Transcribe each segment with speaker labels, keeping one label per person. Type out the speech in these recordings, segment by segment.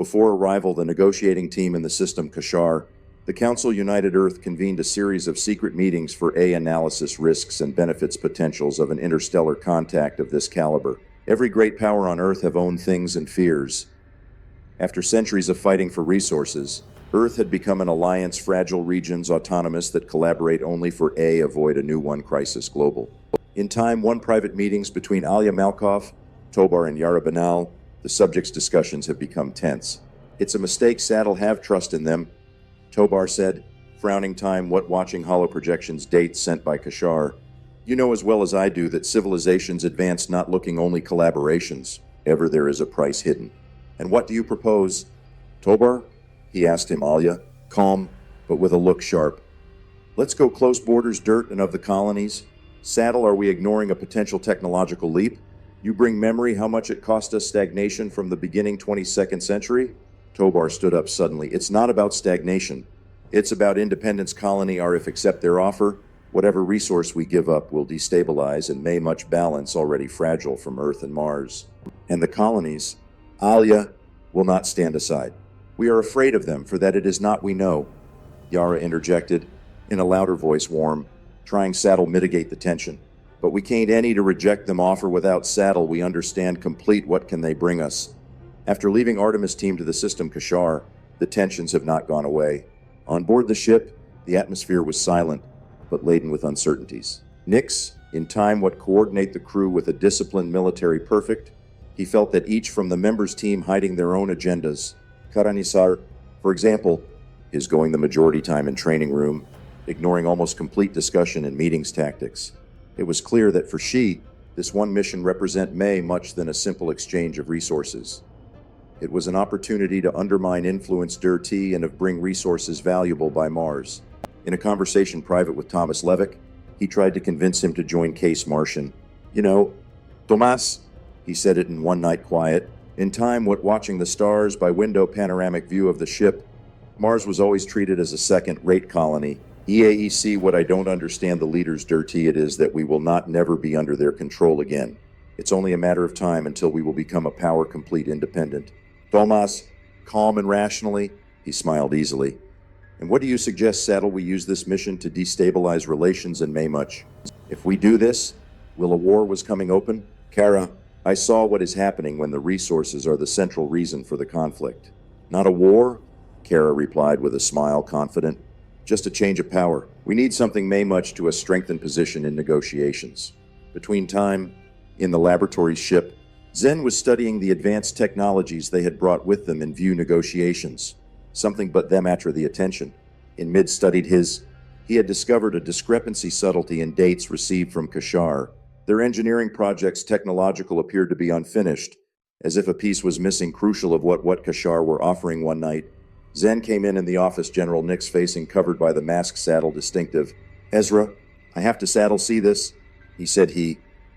Speaker 1: Before arrival, the negotiating team in the system Kashar, the Council United Earth convened a series of secret meetings for analysis risks and benefits potentials of an interstellar contact of this caliber. Every great power on Earth have owned things and fears. After centuries of fighting for resources, Earth had become an alliance, fragile regions autonomous that collaborate only for avoid a new one crisis global. In time, one private meetings between Alya Malkov, Tobar and Yara Benal, the subject's discussions have become tense. It's a mistake, Saddle, have trust in them, Tobar said, frowning. Time, what watching holoprojections dates sent by Kashar. You know as well as I do that civilizations advance not looking only collaborations. Ever there is a price hidden. And what do you propose? Tobar? He asked him, Alya, calm, but with a look sharp. Let's go close borders, dirt, and of the colonies. Saddle, are we ignoring a potential technological leap? You bring memory how much it cost us stagnation from the beginning 22nd century? Tobar stood up suddenly. It's not about stagnation. It's about independence. Colony are, if accept their offer, whatever resource we give up will destabilize and may much balance already fragile from Earth and Mars. And the colonies, Alya, will not stand aside. We are afraid of them, for that it is not we know. Yara interjected, in a louder voice, warm, trying Saddle mitigate the tension. But we can't any to reject them offer without Saddle. We understand complete what can they bring us. After leaving Artemis team to the system Kashar, the tensions have not gone away. On board the ship, the atmosphere was silent, but laden with uncertainties. Nix, in time, what coordinate the crew with a disciplined military perfect. He felt that each from the members' team hiding their own agendas. Karanisar, for example, is going the majority time in training room, ignoring almost complete discussion in meetings tactics. It was clear that for she, this one mission represent much than a simple exchange of resources. It was an opportunity to undermine influence dirty and of bring resources valuable by Mars. In a conversation private with Thomas Levick, he tried to convince him to join Case Martian. You know, Tomas, he said it in one night quiet. In time, what watching the stars by window panoramic view of the ship, Mars was always treated as a second-rate colony. EAEC, what I don't understand the leaders dirty it is that we will not never be under their control again. It's only a matter of time until we will become a power-complete independent. Tomas, calm and rationally, he smiled easily. And what do you suggest, Saddle, we use this mission to destabilize relations in much? If we do this, will a war was coming open? Kara, I saw what is happening when the resources are the central reason for the conflict. Not a war? Kara replied with a smile, confident. Just a change of power. We need something much to a strengthened position in negotiations. Between time, in the laboratory ship, Zen was studying the advanced technologies they had brought with them in view negotiations. Something but them attracted the attention. In mid-studied he had discovered a discrepancy subtlety in dates received from Kashar. Their engineering projects technological appeared to be unfinished, as if a piece was missing crucial of what Kashar were offering one night. Zen came in the office, General Nix facing covered by the mask. Saddle distinctive. Ezra, I have to Saddle see this, he said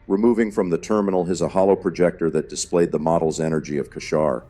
Speaker 1: removing from the terminal a hollow projector that displayed the model's energy of Kashar.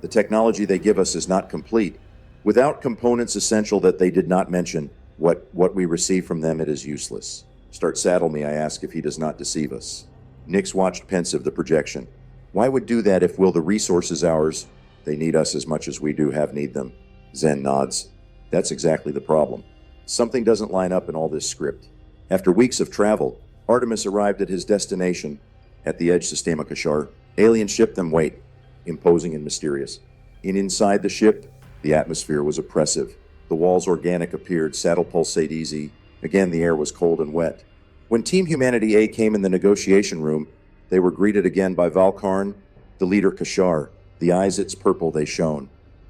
Speaker 1: The technology they give us is not complete. Without components essential that they did not mention, what we receive from them, it is useless. Start Saddle me, I ask, if he does not deceive us. Nix watched pensive the projection. Why would do that if will the resources ours? They need us as much as we do have need them. Zen nods. That's exactly the problem. Something doesn't line up in all this script. After weeks of travel, Artemis arrived at his destination, at the Edge Sistema Kashar. Alien ship them wait, imposing and mysterious. Inside the ship, the atmosphere was oppressive. The walls organic appeared, Saddle pulsate easy. Again, the air was cold and wet. When Team Humanity A came in the negotiation room, they were greeted again by Valkarn, the leader Kashar. The eyes its purple they shone,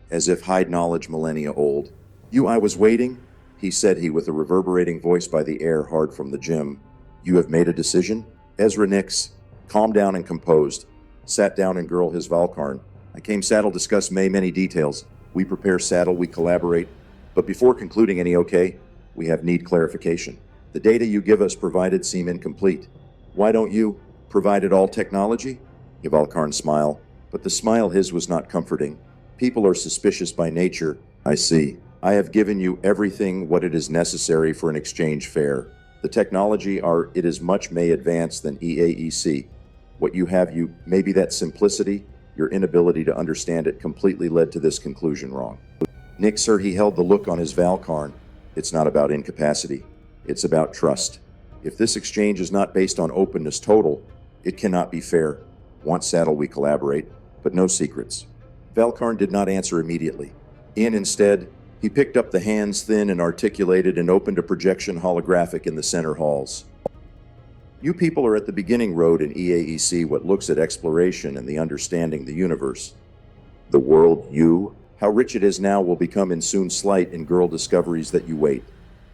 Speaker 1: as if hide knowledge millennia old. I was waiting, he said with a reverberating voice by the air hard from the gym. You have made a decision? Ezra Nix, calm down and composed, sat down and girl his Valkarn. I came Saddle discuss many details. We prepare Saddle, we collaborate. But before concluding any we have need clarification. The data you give us provided seem incomplete. Why don't you provided all technology? Valkarn smile, but the smile his was not comforting. People are suspicious by nature. I see. I have given you everything what it is necessary for an exchange fair. The technology it is much may advance than EAEC. What you have maybe that simplicity, Your inability to understand it completely led to this conclusion wrong. Nick, sir, he held the look on his Valkarn. It's not about incapacity. It's about trust. If this exchange is not based on openness total, it cannot be fair. Once saddle, we collaborate, but no secrets. Valkarn did not answer immediately. Instead, he picked up the hands thin and articulated and opened a projection holographic in the center halls. You people are at the beginning road in EAEC, what looks at exploration and the understanding the universe. The world, you, how rich it is now will become in soon slight in girl discoveries that you wait.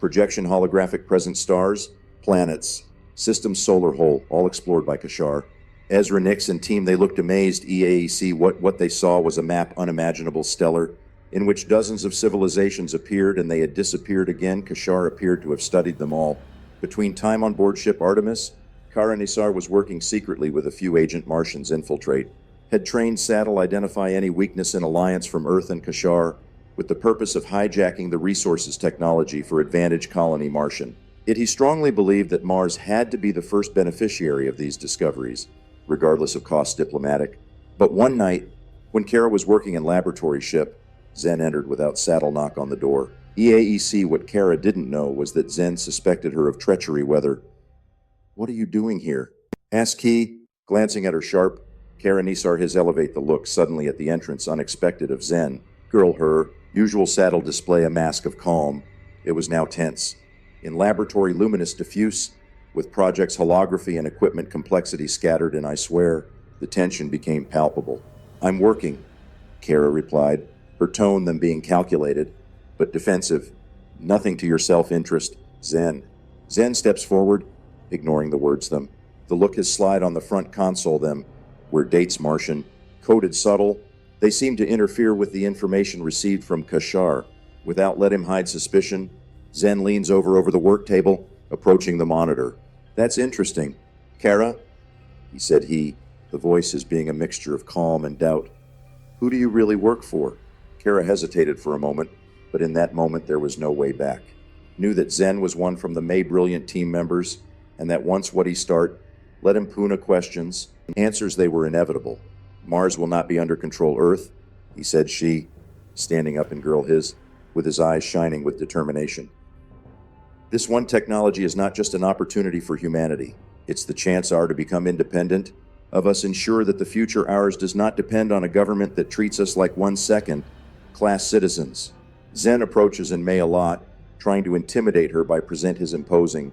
Speaker 1: Projection holographic present stars, planets, system solar hole, all explored by Kashar. Ezra Nix and team, they looked amazed. EAEC, what they saw was a map unimaginable stellar, in which dozens of civilizations appeared and they had disappeared again. Kashar appeared to have studied them all. Between time on board ship Artemis, Kara Nisar was working secretly with a few agent Martians infiltrate, had trained Saddle identify any weakness in alliance from Earth and Kashar, with the purpose of hijacking the resources technology for Advantage Colony Martian. Yet he strongly believed that Mars had to be the first beneficiary of these discoveries, regardless of cost diplomatic. But one night, when Kara was working in laboratory ship, Zen entered without Saddle knock on the door. EAEC, what Kara didn't know was that Zen suspected her of treachery. What are you doing here? Asked he, glancing at her sharp. Kara Nisar his elevate the look suddenly at the entrance unexpected of Zen. Girl her, usual Saddle display a mask of calm. It was now tense. In laboratory luminous diffuse, with project's holography and equipment complexity scattered, and I swear, the tension became palpable. I'm working, Kara replied, her tone then being calculated, but defensive. Nothing to your self-interest, Zen. Zen steps forward, ignoring the words them. The look his slide on the front console them, where dates Martian, coded subtle. They seem to interfere with the information received from Kashar. Without let him hide suspicion, Zen leans over the work table, approaching the monitor. That's interesting. Kara, he said the voice as being a mixture of calm and doubt. Who do you really work for? Kara hesitated for a moment, but in that moment there was no way back. Knew that Zen was one from the May brilliant team members, and that once what he start, let him puna questions, answers they were inevitable. Mars will not be under control Earth, he said standing up in girl his, with his eyes shining with determination. This one technology is not just an opportunity for humanity. It's the chance to become independent, of us ensure that the future ours does not depend on a government that treats us like 1 second class citizens. Zen approaches in May a lot, trying to intimidate her by present his imposing.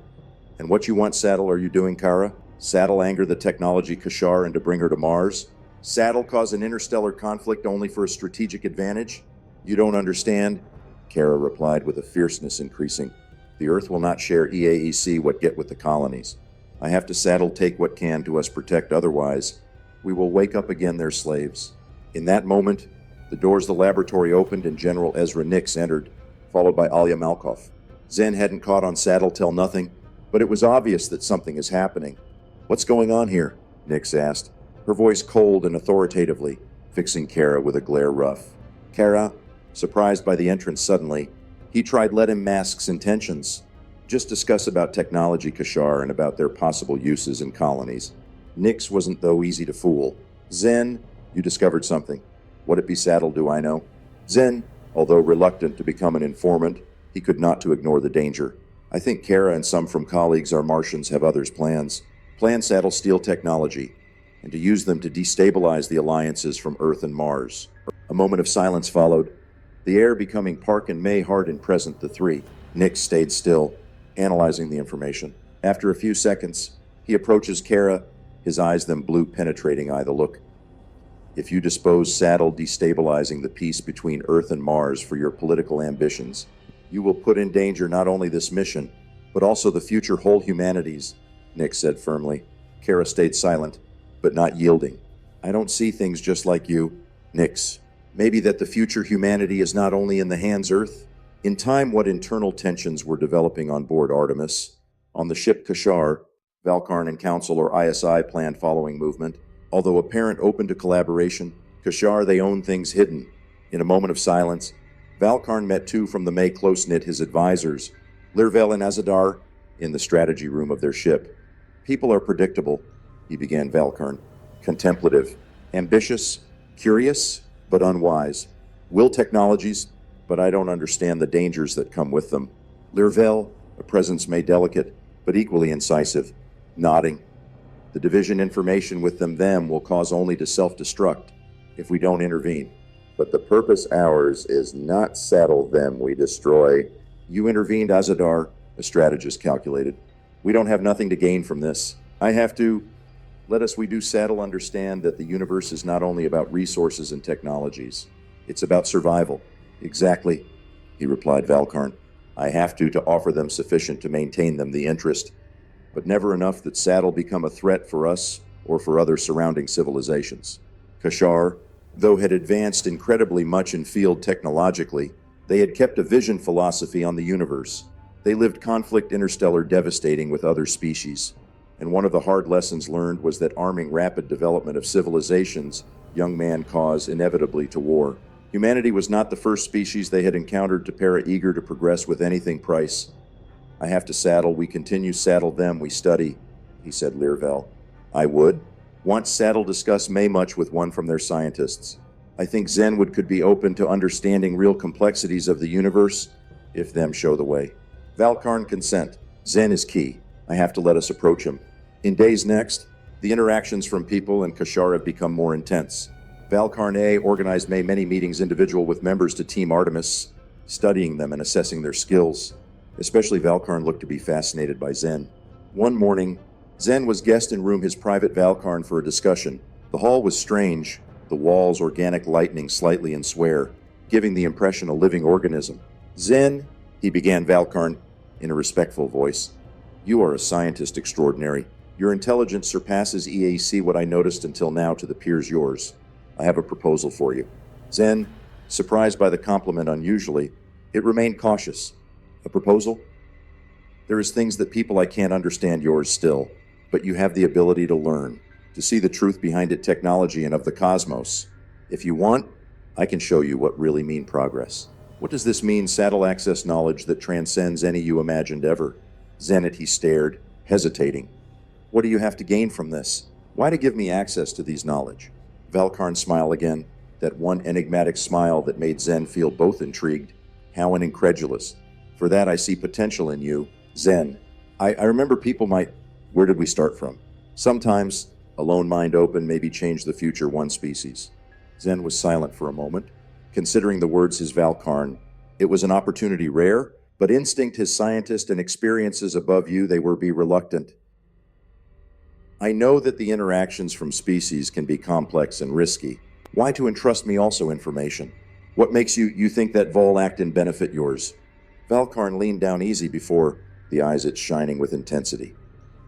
Speaker 1: And what you want, Saddle, are you doing, Kara? Saddle anger the technology Kashar and to bring her to Mars? Saddle cause an interstellar conflict only for a strategic advantage? You don't understand, Kara replied with a fierceness increasing. The Earth will not share EAEC what get with the colonies. I have to Saddle take what can to us protect, otherwise we will wake up again their slaves. In that moment, the doors of the laboratory opened and General Ezra Nix entered, followed by Alya Malkov. Zen hadn't caught on Saddle till nothing, but it was obvious that something is happening. What's going on here? Nix asked, her voice cold and authoritatively, fixing Kara with a glare rough. Kara, surprised by the entrance suddenly, he tried let him mask's intentions. Just discuss about technology Kashar and about their possible uses in colonies. Nix wasn't though easy to fool. Zen, you discovered something. What it be, Saddle, do I know? Zen, although reluctant to become an informant, he could not to ignore the danger. I think Kara and some from colleagues are Martians have others' plans. Plan, Saddle, steal technology, and to use them to destabilize the alliances from Earth and Mars. A moment of silence followed, the air becoming Park and May hard and present, the three. Nix stayed still, analyzing the information. After a few seconds, he approaches Kara, his eyes them blue penetrating eye the look. If you dispose Saddle destabilizing the peace between Earth and Mars for your political ambitions, you will put in danger not only this mission, but also the future whole humanities, Nix said firmly. Kara stayed silent, but not yielding. I don't see things just like you, Nix. Maybe that the future humanity is not only in the hands Earth. In time, what internal tensions were developing on board Artemis, on the ship Kashar, Valkarn and Council or ISI planned following movement. Although apparent open to collaboration, Kashar they own things hidden. In a moment of silence, Valkarn met two from the May close-knit his advisors, Lirvel and Azadar, in the strategy room of their ship. People are predictable, he began Valkarn. Contemplative, ambitious, Curious, but unwise. Will technologies, but I don't understand the dangers that come with them. Lirvel, a presence made delicate, but equally incisive, nodding. The division information with them will cause only to self-destruct if we don't intervene. But the purpose ours is not saddle them we destroy. You intervened, Azadar, a strategist calculated. We don't have nothing to gain from this. We do saddle understand that the universe is not only about resources and technologies. It's about survival. Exactly, he replied, Valkarn. I have to offer them sufficient to maintain them the interest, but never enough that saddle become a threat for us or for other surrounding civilizations. Kashar, though had advanced incredibly much in field technologically, they had kept a vision philosophy on the universe. They lived conflict interstellar devastating with other species, and one of the hard lessons learned was that arming rapid development of civilizations, young man cause inevitably to war. Humanity was not the first species they had encountered to para eager to progress with anything price. I have to saddle, we continue saddle them, we study, he said Lirvel. I would. Once saddle discuss may much with one from their scientists. I think Zenwood could be open to understanding real complexities of the universe, if them show the way. Valkarn consent. Zen is key. I have to let us approach him. In days next, the interactions from people and Kashar have become more intense. Valkarn A organized many meetings individual with members to Team Artemis, studying them and assessing their skills. Especially Valkarn looked to be fascinated by Zen. One morning, Zen was guest in room his private Valkarn for a discussion. The hall was strange, the walls organic lightning slightly in swear, giving the impression a living organism. Zen, he began Valkarn in a respectful voice. You are a scientist extraordinary. Your intelligence surpasses EAC what I noticed until now to the peers yours. I have a proposal for you. Zen, surprised by the compliment unusually, it remained cautious. A proposal? There is things that people I can't understand yours still, but you have the ability to learn, to see the truth behind it technology and of the cosmos. If you want, I can show you what really mean progress. What does this mean, saddle access knowledge that transcends any you imagined ever? Zenit, he stared, hesitating. What do you have to gain from this? Why to give me access to these knowledge? Valkarn smile again, that one enigmatic smile that made Zen feel both intrigued, how and incredulous. For that I see potential in you, Zen. I remember people might... Where did we start from? Sometimes, a lone mind open, maybe change the future one species. Zen was silent for a moment, considering the words his Valkarn. It was an opportunity rare, but instinct his scientist and experiences above you, they were be reluctant. I know that the interactions from species can be complex and risky. Why to entrust me also information? What makes you think that Vol act in benefit yours? Valkarn leaned down easy before, the eyes its shining with intensity.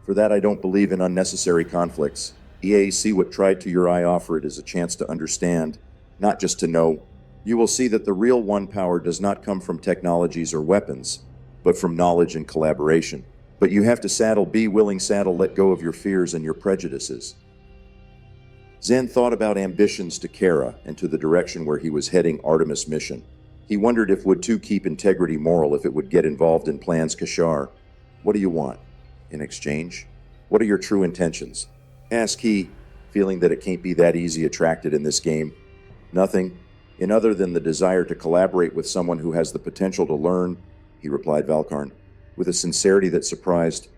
Speaker 1: For that I don't believe in unnecessary conflicts. EAC what tried to your eye offer it as a chance to understand, not just to know. You will see that the real one power does not come from technologies or weapons, but from knowledge and collaboration. But you have to saddle, be willing saddle, let go of your fears and your prejudices. Zen thought about ambitions to Kara and to the direction where he was heading Artemis mission. He wondered if would too keep integrity moral if it would get involved in plans Kashar. What do you want? In exchange? What are your true intentions? Asked he, feeling that it can't be that easy attracted in this game. Nothing, in other than the desire to collaborate with someone who has the potential to learn, he replied Valkarn, with a sincerity that surprised.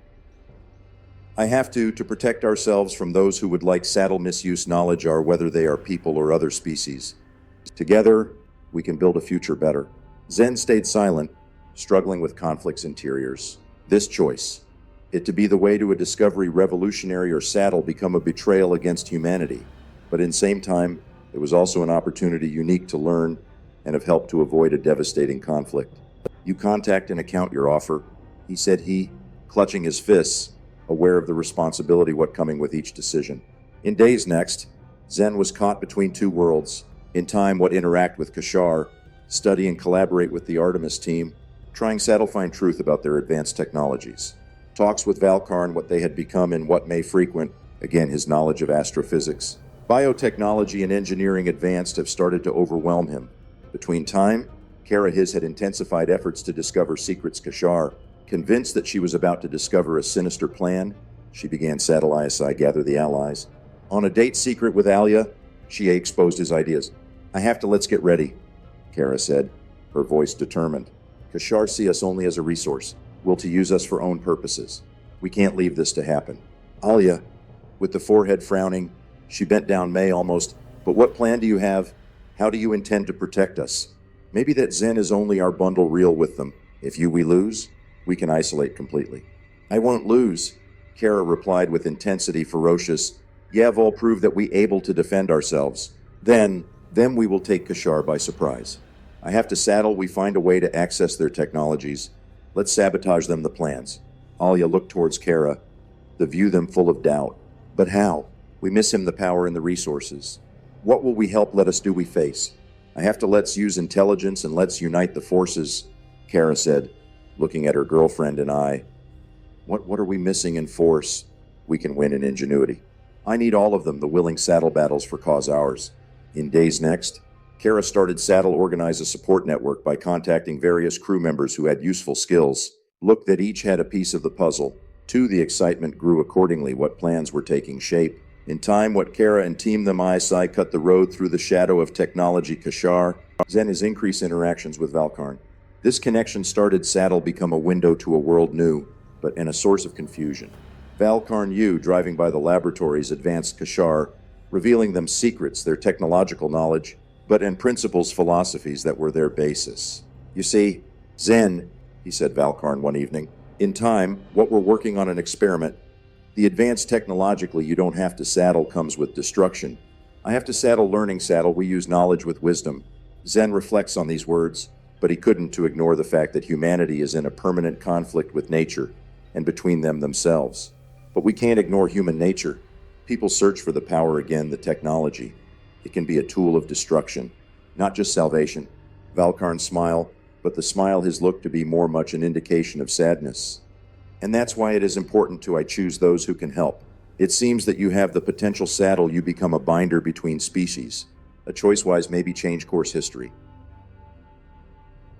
Speaker 1: I have to protect ourselves from those who would like saddle misuse knowledge are whether they are people or other species. Together, we can build a future better. Zen stayed silent, struggling with conflicts interiors. This choice, it to be the way to a discovery revolutionary or saddle become a betrayal against humanity. But in same time, it was also an opportunity unique to learn and have helped to avoid a devastating conflict. You contact and account your offer, he said clutching his fists, aware of the responsibility what coming with each decision. In days next, Zen was caught between two worlds. In time, what interact with Kashar, study and collaborate with the Artemis team, trying saddle find truth about their advanced technologies. Talks with Valkarn, what they had become and what may frequent, again his knowledge of astrophysics. Biotechnology and engineering advanced have started to overwhelm him. Between time, Kara his had intensified efforts to discover secrets Kashar. Convinced that she was about to discover a sinister plan, she began saddle ISI gather the allies. On a date secret with Alya, Shie exposed his ideas. I have to let's get ready, Kara said, her voice determined. Kashar see us only as a resource, will to use us for own purposes. We can't leave this to happen. Alya, with the forehead frowning, she bent down May almost. But what plan do you have? How do you intend to protect us? Maybe that Zen is only our bundle reel with them. If we lose, we can isolate completely. I won't lose, Kara replied with intensity ferocious. Yav prove that we able to defend ourselves. Then we will take Kashar by surprise. I have to saddle, we find a way to access their technologies. Let's sabotage them the plans. Alya looked towards Kara, the view them full of doubt. But how? We miss him the power and the resources. What will we help let us do we face? I have to let's use intelligence and let's unite the forces, Kara said, looking at her girlfriend and I. What are we missing in force? We can win in ingenuity. I need all of them, the willing saddle battles for cause ours. In days next, Kara started Saddle organize a support network by contacting various crew members who had useful skills. Look that each had a piece of the puzzle. Too, the excitement grew accordingly what plans were taking shape. In time, what Kara and Team Them ISI cut the road through the shadow of technology Kashar, Zen his increased interactions with Valkarn. This connection started Saddle become a window to a world new, but and a source of confusion. Valkarn U, driving by the laboratories, advanced Kashar, revealing them secrets, their technological knowledge, but and principles, philosophies that were their basis. You see, Zen, he said Valkarn one evening, in time, what we're working on an experiment. The advanced technologically you don't have to saddle comes with destruction. I have to saddle learning saddle, we use knowledge with wisdom. Zen reflects on these words, but he couldn't to ignore the fact that humanity is in a permanent conflict with nature and between them themselves. But we can't ignore human nature. People search for the power again, the technology. It can be a tool of destruction, not just salvation. Valkarn smile, but the smile has looked to be more much an indication of sadness. And that's why it is important to I choose those who can help. It seems that you have the potential saddle, you become a binder between species. A choice-wise maybe change course history.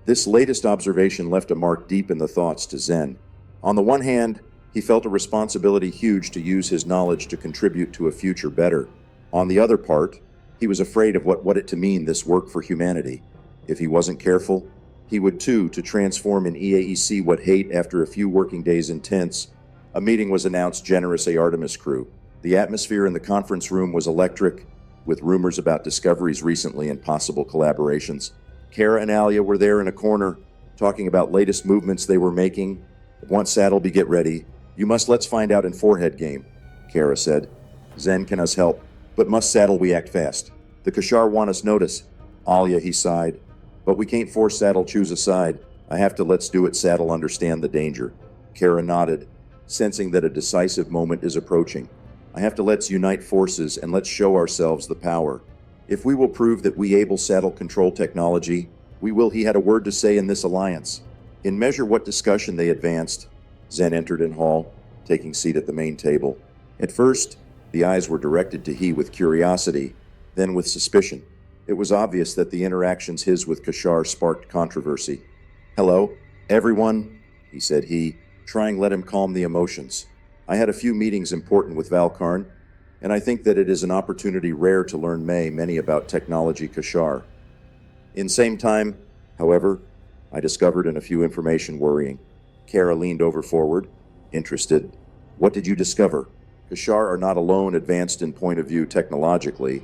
Speaker 1: This latest observation left a mark deep in the thoughts to Zen. On the one hand, he felt a responsibility huge to use his knowledge to contribute to a future better. On the other part, he was afraid of what it to mean this work for humanity. If he wasn't careful, he would too to transform in EAEC what hate after a few working days intense. A meeting was announced generous Artemis crew. The atmosphere in the conference room was electric, with rumors about discoveries recently and possible collaborations. Kara and Alya were there in a corner, talking about latest movements they were making. Once Saddle be get ready, you must let's find out in forehead game, Kara said. Zen can us help, but must Saddle we act fast. The Kashar want us notice. Alya, he sighed. But we can't force Saddle choose a side. I have to let's do it Saddle understand the danger. Kara nodded, sensing that a decisive moment is approaching. I have to let's unite forces and let's show ourselves the power. If we will prove that we able Saddle control technology, we will he had a word to say in this alliance. In measure what discussion they advanced, Zen entered in hall, taking seat at the main table. At first, the eyes were directed to he with curiosity, then with suspicion. It was obvious that the interactions his with Kashar sparked controversy. Hello, everyone, he said trying let him calm the emotions. I had a few meetings important with Valkarn, and I think that it is an opportunity rare to learn many about technology Kashar. In same time, however, I discovered in a few information worrying. Kara leaned over forward, interested. What did you discover? Kashar are not alone advanced in point of view technologically,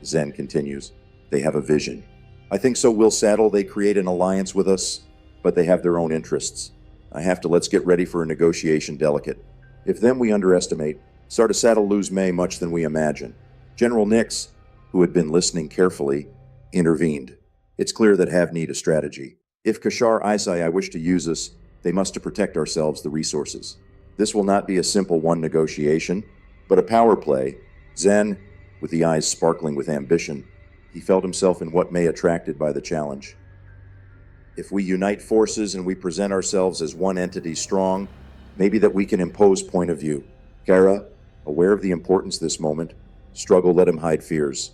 Speaker 1: Zen continues. They have a vision. I think so will Saddle they create an alliance with us, but they have their own interests. I have to let's get ready for a negotiation delicate. If them we underestimate, start a Saddle lose much than we imagine. General Nix, who had been listening carefully, intervened. It's clear that have need a strategy. If Kashar ISI I wish to use us, they must to protect ourselves the resources. This will not be a simple one negotiation, but a power play. Zen, with the eyes sparkling with ambition, he felt himself in what may attracted by the challenge. If we unite forces and we present ourselves as one entity strong, maybe that we can impose point of view. Kara, aware of the importance this moment, struggle let him hide fears.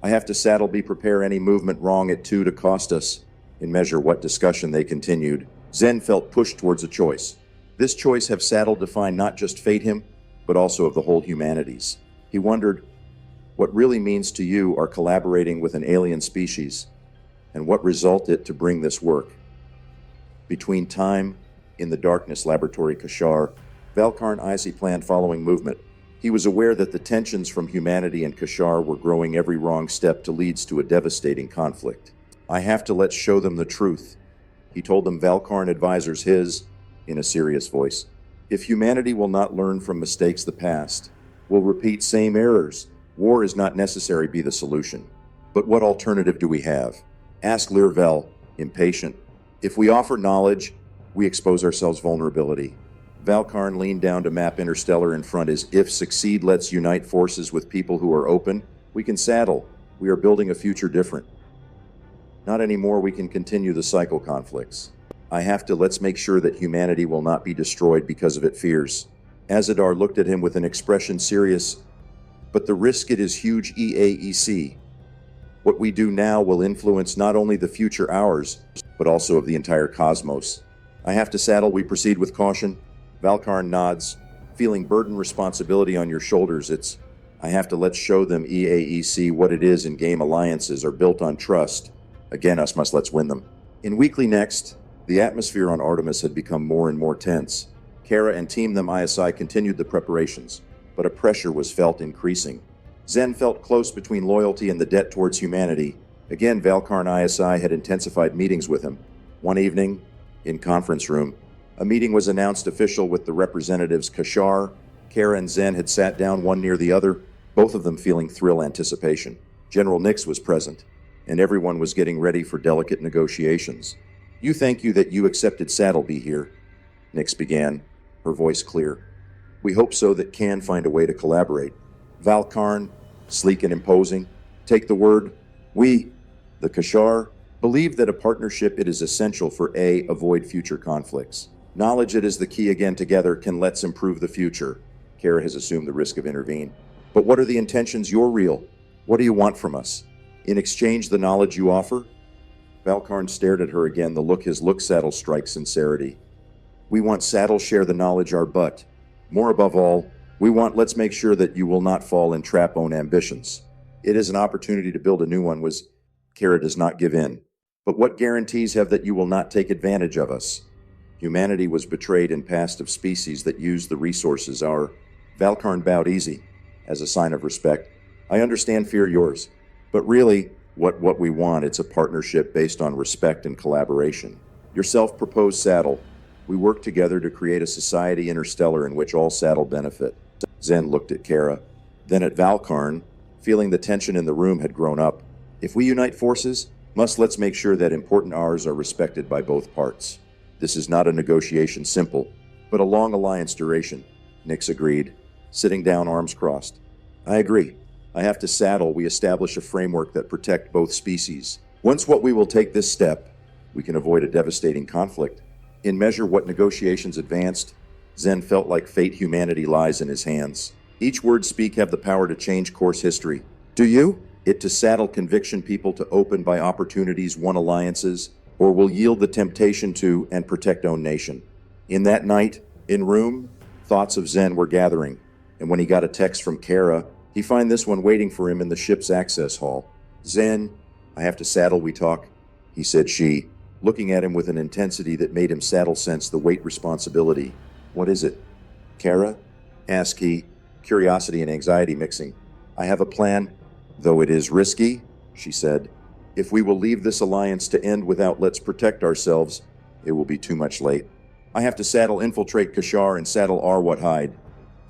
Speaker 1: I have to Saddle be prepare any movement wrong at two to cost us. In measure what discussion they continued, Zen felt pushed towards a choice. This choice have Saddle define not just fate him, but also of the whole humanities. He wondered, what really means to you are collaborating with an alien species, and what result it to bring this work. Between time, in the darkness laboratory Kashar, Valkarn Isi planned following movement. He was aware that the tensions from humanity and Kashar were growing every wrong step to leads to a devastating conflict. I have to let's show them the truth, he told them Valkarn advisors his, in a serious voice. If humanity will not learn from mistakes the past, will repeat same errors, war is not necessary be the solution. But what alternative do we have? Asked Lirvel, impatient. If we offer knowledge, we expose ourselves vulnerability. Valkarn leaned down to map interstellar in front as if succeed let's unite forces with people who are open. We can saddle. We are building a future different. Not anymore we can continue the cycle conflicts. I have to let's make sure that humanity will not be destroyed because of its fears. Azadar looked at him with an expression serious. But the risk it is huge EAEC. What we do now will influence not only the future ours, but also of the entire cosmos. I have to saddle, we proceed with caution. Valkarn nods, feeling burden responsibility on your shoulders. I have to let's show them EAEC what it is in game alliances are built on trust. Again, us must let's win them. In Weekly Next, the atmosphere on Artemis had become more and more tense. Kara and Team Them ISI continued the preparations, but a pressure was felt increasing. Zen felt close between loyalty and the debt towards humanity. Again, Valkarn ISI had intensified meetings with him. One evening, in conference room, a meeting was announced official with the representatives Kashar. Kara and Zen had sat down one near the other, both of them feeling thrill anticipation. General Nix was present, and everyone was getting ready for delicate negotiations. Thank you that you accepted Saddleby here, Nix began, her voice clear. We hope so that can find a way to collaborate. Valkarn, sleek and imposing, take the word. We, the Kashar, believe that a partnership it is essential for avoid future conflicts. Knowledge it is the key again together can let's improve the future. Kara has assumed the risk of intervene. But what are the intentions you're real? What do you want from us? In exchange the knowledge you offer? Valkarn stared at her again, his look Saddle strikes sincerity. We want Saddle share the knowledge our butt. More above all, we want let's make sure that you will not fall in trap own ambitions. It is an opportunity to build a new one Kara does not give in. But what guarantees have that you will not take advantage of us? Humanity was betrayed in past of species that used the resources our Valkarn bowed easy, as a sign of respect. I understand fear yours, but really, what we want, it's a partnership based on respect and collaboration. Your self-proposed Saddle. We work together to create a society interstellar in which all Saddle benefit. Zen looked at Kara, then at Valkarn, feeling the tension in the room had grown up. If we unite forces, let's make sure that important hours are respected by both parts. This is not a negotiation simple, but a long alliance duration, Nix agreed, sitting down arms crossed. I agree. I have to saddle we establish a framework that protect both species. Once we will take this step, we can avoid a devastating conflict. In measure what negotiations advanced, Zen felt like fate humanity lies in his hands. Each word speak have the power to change course history. Do you? It to saddle conviction people to open by opportunities won alliances, or will yield the temptation to and protect own nation. In that night, in room, thoughts of Zen were gathering, and when he got a text from Kara, he find this one waiting for him in the ship's access hall. Zen, I have to saddle we talk, he said she, looking at him with an intensity that made him saddle sense the weight responsibility. What is it? Kara? Asked he, curiosity and anxiety mixing. I have a plan, though it is risky, she said. If we will leave this alliance to end without let's protect ourselves, it will be too much late. I have to saddle infiltrate Kashar and saddle Arwat hide.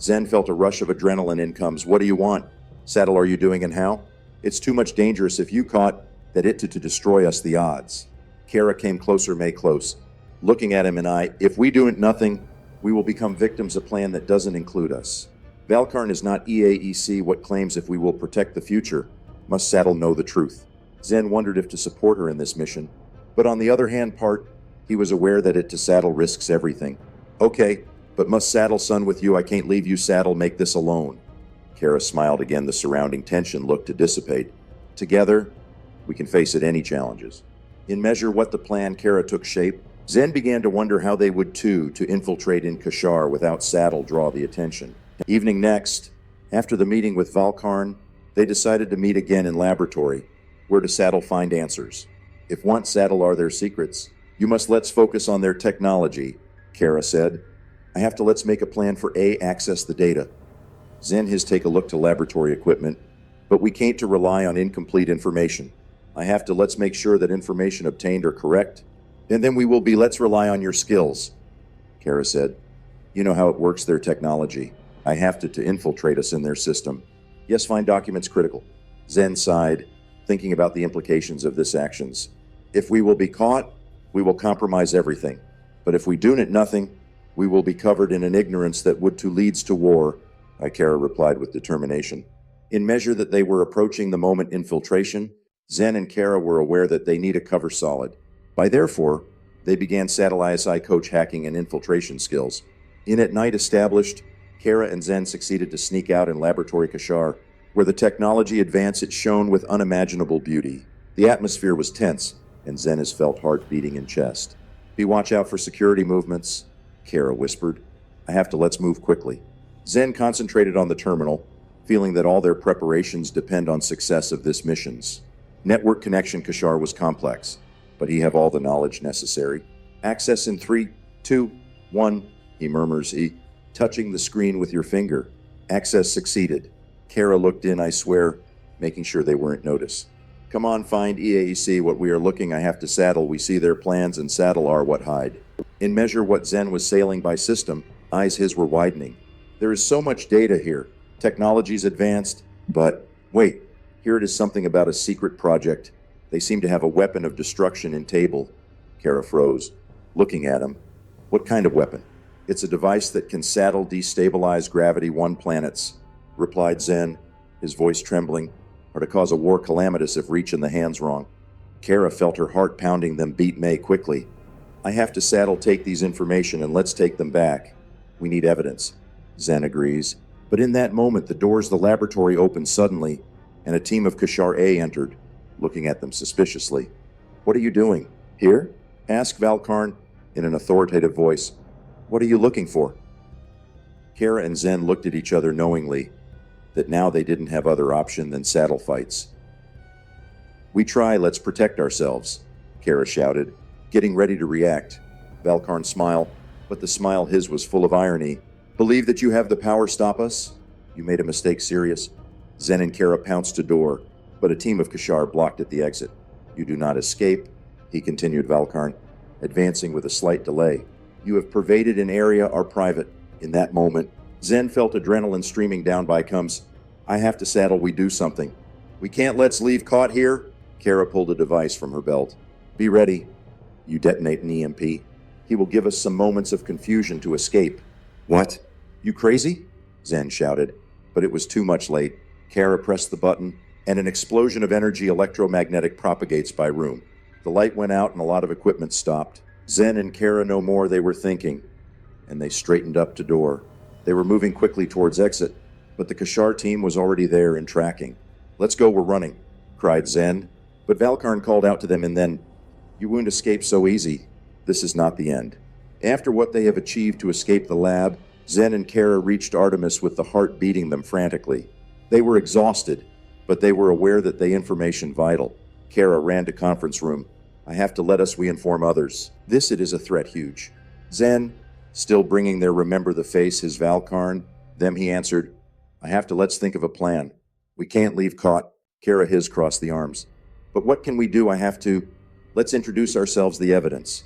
Speaker 1: Zen felt a rush of adrenaline incomes. What do you want? Saddle are you doing and how? It's too much dangerous if you caught that it to destroy us the odds. Kara came closer, May close, looking at him and if we do nothing, we will become victims of a plan that doesn't include us. Valkarn is not EAEC what claims if we will protect the future, must Saddle know the truth. Zen wondered if to support her in this mission, but on the other hand he was aware that it to Saddle risks everything. Okay, but must Saddle son with you, I can't leave you Saddle, make this alone. Kara smiled again, the surrounding tension looked to dissipate. Together, we can face it any challenges. In measure what the plan Kara took shape, Zen began to wonder how they would to infiltrate in Kashar without Saddle draw the attention. Evening next, after the meeting with Valkarn, They decided to meet again in laboratory, where to Saddle find answers. If once Saddle are their secrets, you must let's focus on their technology, Kara said. I have to let's make a plan for A, access the data. Zen his take a look to laboratory equipment, but we can't to rely on incomplete information. I have to let's make sure that information obtained are correct, and then we will be let's rely on your skills, Kara said. You know how it works, their technology. I have to infiltrate us in their system. Yes, find documents critical. Zen sighed, thinking about the implications of this actions. If we will be caught, we will compromise everything. But if we do nothing, we will be covered in an ignorance that would to leads to war, Kara replied with determination. In measure that they were approaching the moment infiltration, Zen and Kara were aware that they need a cover solid. By therefore, they began Saddle ISI coach hacking and infiltration skills. In at night established, Kara and Zen succeeded to sneak out in Laboratory Kashar, where the technology advance it shone with unimaginable beauty. The atmosphere was tense, and Zen has felt heart beating in chest. Be watch out for security movements, Kara whispered. I have to let's move quickly. Zen concentrated on the terminal, feeling that all their preparations depend on success of this missions. Network connection Kashar was complex, but he have all the knowledge necessary. Access in 3, 2, 1, he murmurs, touching the screen with your finger. Access succeeded. Kara looked in, I swear, making sure they weren't noticed. Come on, find EAEC what we are looking. I have to Saddle. We see their plans and Saddle are what hide. In measure what Zen was sailing by system, eyes his were widening. There is so much data here. Technology's advanced, but wait, here it is something about a secret project. They seem to have a weapon of destruction in table. Kara froze, looking at him. What kind of weapon? It's a device that can Saddle destabilize gravity 1 planets, replied Zen, his voice trembling, or to cause a war calamitous if reaching the hands wrong. Kara felt her heart pounding them beat May quickly. I have to Saddle take these information and let's take them back. We need evidence. Zen agrees. But in that moment, the doors of the laboratory opened suddenly, and a team of Kashar A entered, looking at them suspiciously. What are you doing? Here? Asked Valkarn in an authoritative voice. What are you looking for? Kara and Zen looked at each other knowingly that now they didn't have other option than Saddle fights. We try, let's protect ourselves, Kara shouted, getting ready to react. Valkarn smiled, but the smile his was full of irony. Believe that you have the power stop us? You made a mistake, serious. Zen and Kara pounced to door, but a team of Kashar blocked at the exit. You do not escape, he continued, Valkarn, advancing with a slight delay. You have pervaded an area are private. In that moment, Zen felt adrenaline streaming down by comes. I have to Saddle, we do something. We can't let's leave caught here. Kara pulled a device from her belt. Be ready. You detonate an EMP. He will give us some moments of confusion to escape. What? You crazy? Zen shouted, but it was too much late. Kara pressed the button, and an explosion of energy electromagnetic propagates by room. The light went out and a lot of equipment stopped. Zen and Kara no more they were thinking, and they straightened up to door. They were moving quickly towards exit, but the Kashar team was already there and tracking. Let's go, we're running, cried Zen, but Valkarn called out to them and then, you won't escape so easy. This is not the end. After what they have achieved to escape the lab, Zen and Kara reached Artemis with the heart beating them frantically. They were exhausted, but they were aware that they information vital. Kara ran to conference room. I have to let us we inform others. This it is a threat huge. Zen, still bringing their remember the face his Valkarn, them he answered, I have to let's think of a plan. We can't leave caught. Kara his crossed the arms. But what can we do? I have to, let's introduce ourselves the evidence.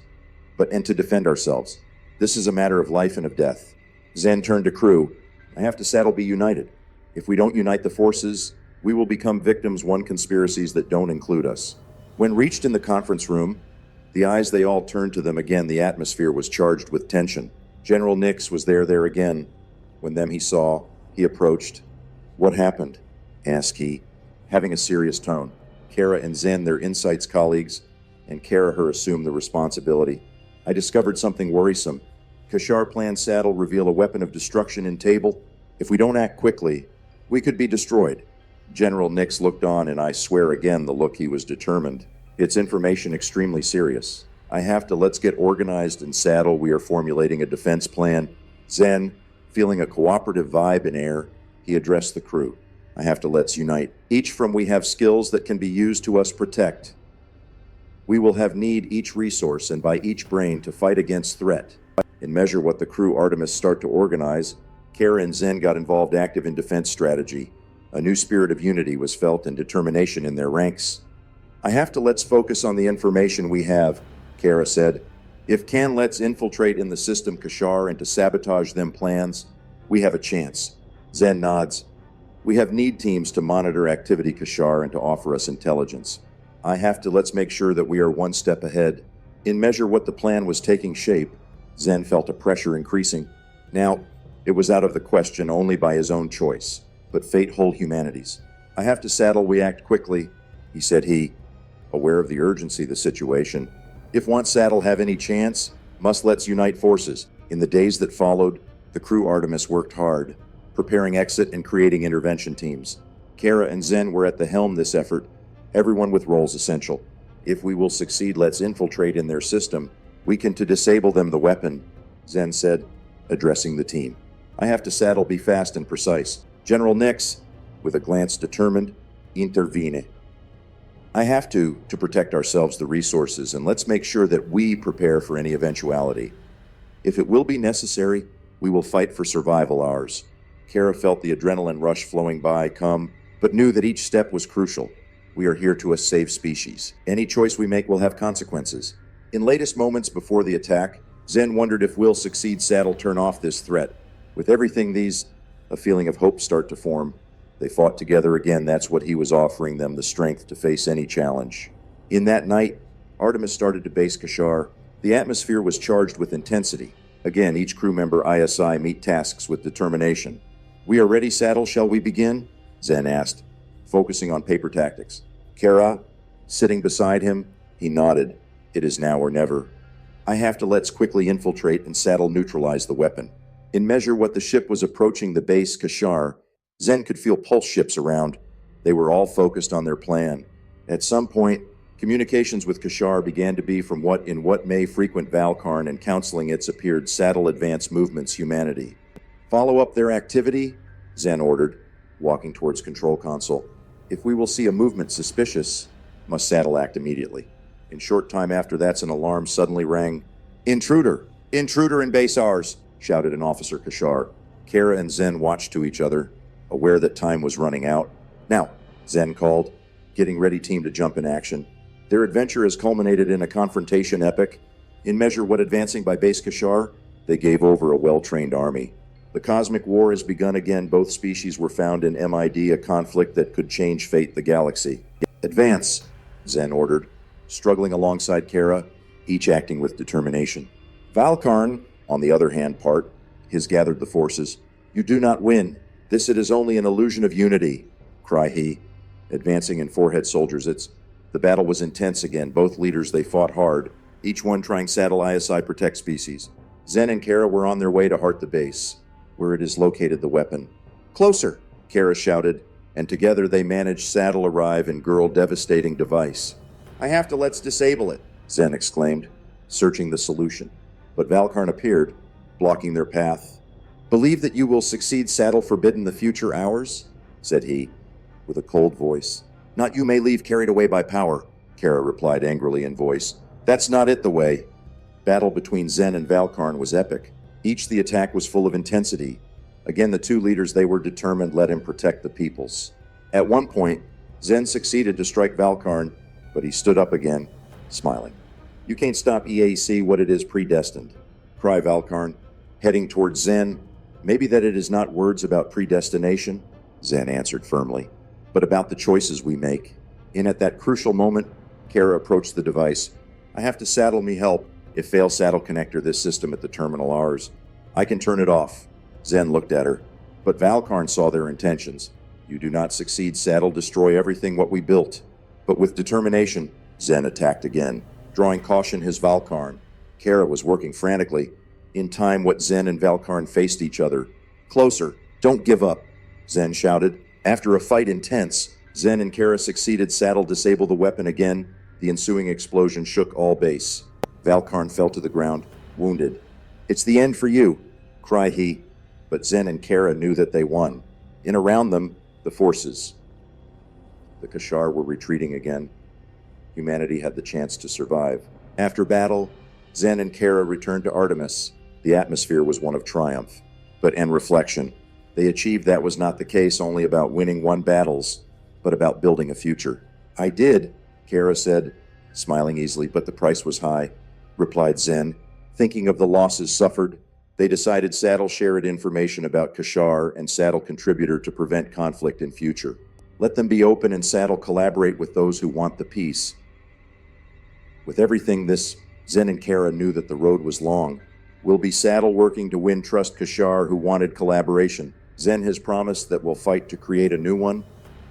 Speaker 1: And to defend ourselves. This is a matter of life and of death. Zen turned to crew. I have to Saddle be united. If we don't unite the forces, we will become victims one conspiracies that don't include us. When reached in the conference room, the eyes they all turned to them again. The atmosphere was charged with tension. General Nix was there again. When them he saw, he approached. What happened? Asked he, having a serious tone. Kara and Zen, their insights colleagues, and Kara her assumed the responsibility. I discovered something worrisome. Kashar plan Saddle reveal a weapon of destruction in table. If we don't act quickly, we could be destroyed. General Nix looked on, and I swear again the look he was determined. It's information extremely serious. I have to let's get organized and Saddle. We are formulating a defense plan. Zen, feeling a cooperative vibe in air, he addressed the crew. I have to let's unite. Each from we have skills that can be used to us protect. We will have need each resource and by each brain to fight against threat. In measure what the crew Artemis start to organize, Kara and Zen got involved active in defense strategy. A new spirit of unity was felt and determination in their ranks. I have to let's focus on the information we have, Kara said. If can let's infiltrate in the system Kashar and to sabotage them plans, we have a chance. Zen nods. We have need teams to monitor activity Kashar and to offer us intelligence. I have to let's make sure that we are one step ahead. In measure what the plan was taking shape, Zen felt a pressure increasing. Now, it was out of the question only by his own choice, but fate hold humanities. I have to saddle, we act quickly, he said aware of the urgency of the situation. If want saddle have any chance, must let's unite forces. In the days that followed, the crew Artemis worked hard, preparing exit and creating intervention teams. Kara and Zen were at the helm this effort, everyone with roles essential. If we will succeed, let's infiltrate in their system. We can to disable them the weapon, Zen said, addressing the team. I have to saddle, be fast and precise. General Nix, with a glance determined, intervene. I have to protect ourselves, the resources, and let's make sure that we prepare for any eventuality. If it will be necessary, we will fight for survival ours. Kara felt the adrenaline rush flowing by come, but knew that each step was crucial. We are here to save species. Any choice we make will have consequences. In latest moments before the attack, Zen wondered if we'll succeed, saddle, turn off this threat. With everything a feeling of hope start to form. They fought together again. That's what he was offering them, the strength to face any challenge. In that night, Artemis started to base Kashar. The atmosphere was charged with intensity. Again, each crew member ISI meet tasks with determination. We are ready, saddle, shall we begin? Zen asked, focusing on paper tactics. Kara, sitting beside him, he nodded. It is now or never. I have to let's quickly infiltrate and saddle neutralize the weapon. In measure what the ship was approaching the base Kashar, Zen could feel pulse ships around. They were all focused on their plan. At some point, communications with Kashar began to be from what may frequent Valkarn and counseling its appeared saddle advance movements humanity. Follow up their activity, Zen ordered, walking towards control console. If we will see a movement suspicious, must saddle act immediately. In short time after that, an alarm suddenly rang. Intruder! Intruder in base ours! Shouted an officer Kashar. Kara and Zen watched to each other, aware that time was running out. Now, Zen called, getting ready team to jump in action. Their adventure has culminated in a confrontation epic. In measure what advancing by base Kashar, they gave over a well-trained army. The cosmic war has begun again. Both species were found in MID, a conflict that could change fate the galaxy. Advance, Zen ordered, struggling alongside Kara, each acting with determination. Valkarn, on the other hand, his gathered the forces. You do not win. This it is only an illusion of unity, cry he, advancing in forehead soldiers. The battle was intense again. Both leaders, they fought hard, each one trying saddle ISI protect species. Zen and Kara were on their way to Heart the base, where it is located the weapon. Closer, Kara shouted, and together they managed saddle arrive and girl devastating device. I have to let's disable it, Zen exclaimed, searching the solution. But Valkarn appeared, blocking their path. Believe that you will succeed, saddle forbidden the future ours, said he, with a cold voice. Not you may leave carried away by power, Kara replied angrily in voice. That's not it the way. Battle between Zen and Valkarn was epic. Each the attack was full of intensity. Again, the two leaders, they were determined, let him protect the peoples. At one point, Zen succeeded to strike Valkarn, but he stood up again, smiling. You can't stop EAC what it is predestined, cried Valkarn, heading towards Zen. Maybe that it is not words about predestination, Zen answered firmly, but about the choices we make. And at that crucial moment, Kara approached the device. I have to saddle me help. If fail saddle connector this system at the terminal ours. I can turn it off. Zen looked at her, but Valkarn saw their intentions. You do not succeed, saddle, destroy everything what we built. But with determination, Zen attacked again, drawing caution his Valkarn. Kara was working frantically. In time, what Zen and Valkarn faced each other. Closer, don't give up, Zen shouted. After a fight intense, Zen and Kara succeeded, saddle disable the weapon again. The ensuing explosion shook all base. Valkarn fell to the ground, wounded. It's the end for you, cried he, but Zen and Kara knew that they won. In around them, The forces. The Kashar were retreating again. Humanity had the chance to survive. After battle, Zen and Kara returned to Artemis. The atmosphere was one of triumph. But in reflection, they achieved that was not the case only about winning one battles, but about building a future. I did, Kara said, smiling easily, but the price was high, replied Zen. Thinking of the losses suffered, they decided Saddle shared information about Kashar and Saddle contributor to prevent conflict in future. Let them be open and Saddle collaborate with those who want the peace. With everything this, Zen and Kara knew that the road was long. Will be Saddle working to win trust Kashar who wanted collaboration. Zen has promised that we'll fight to create a new one.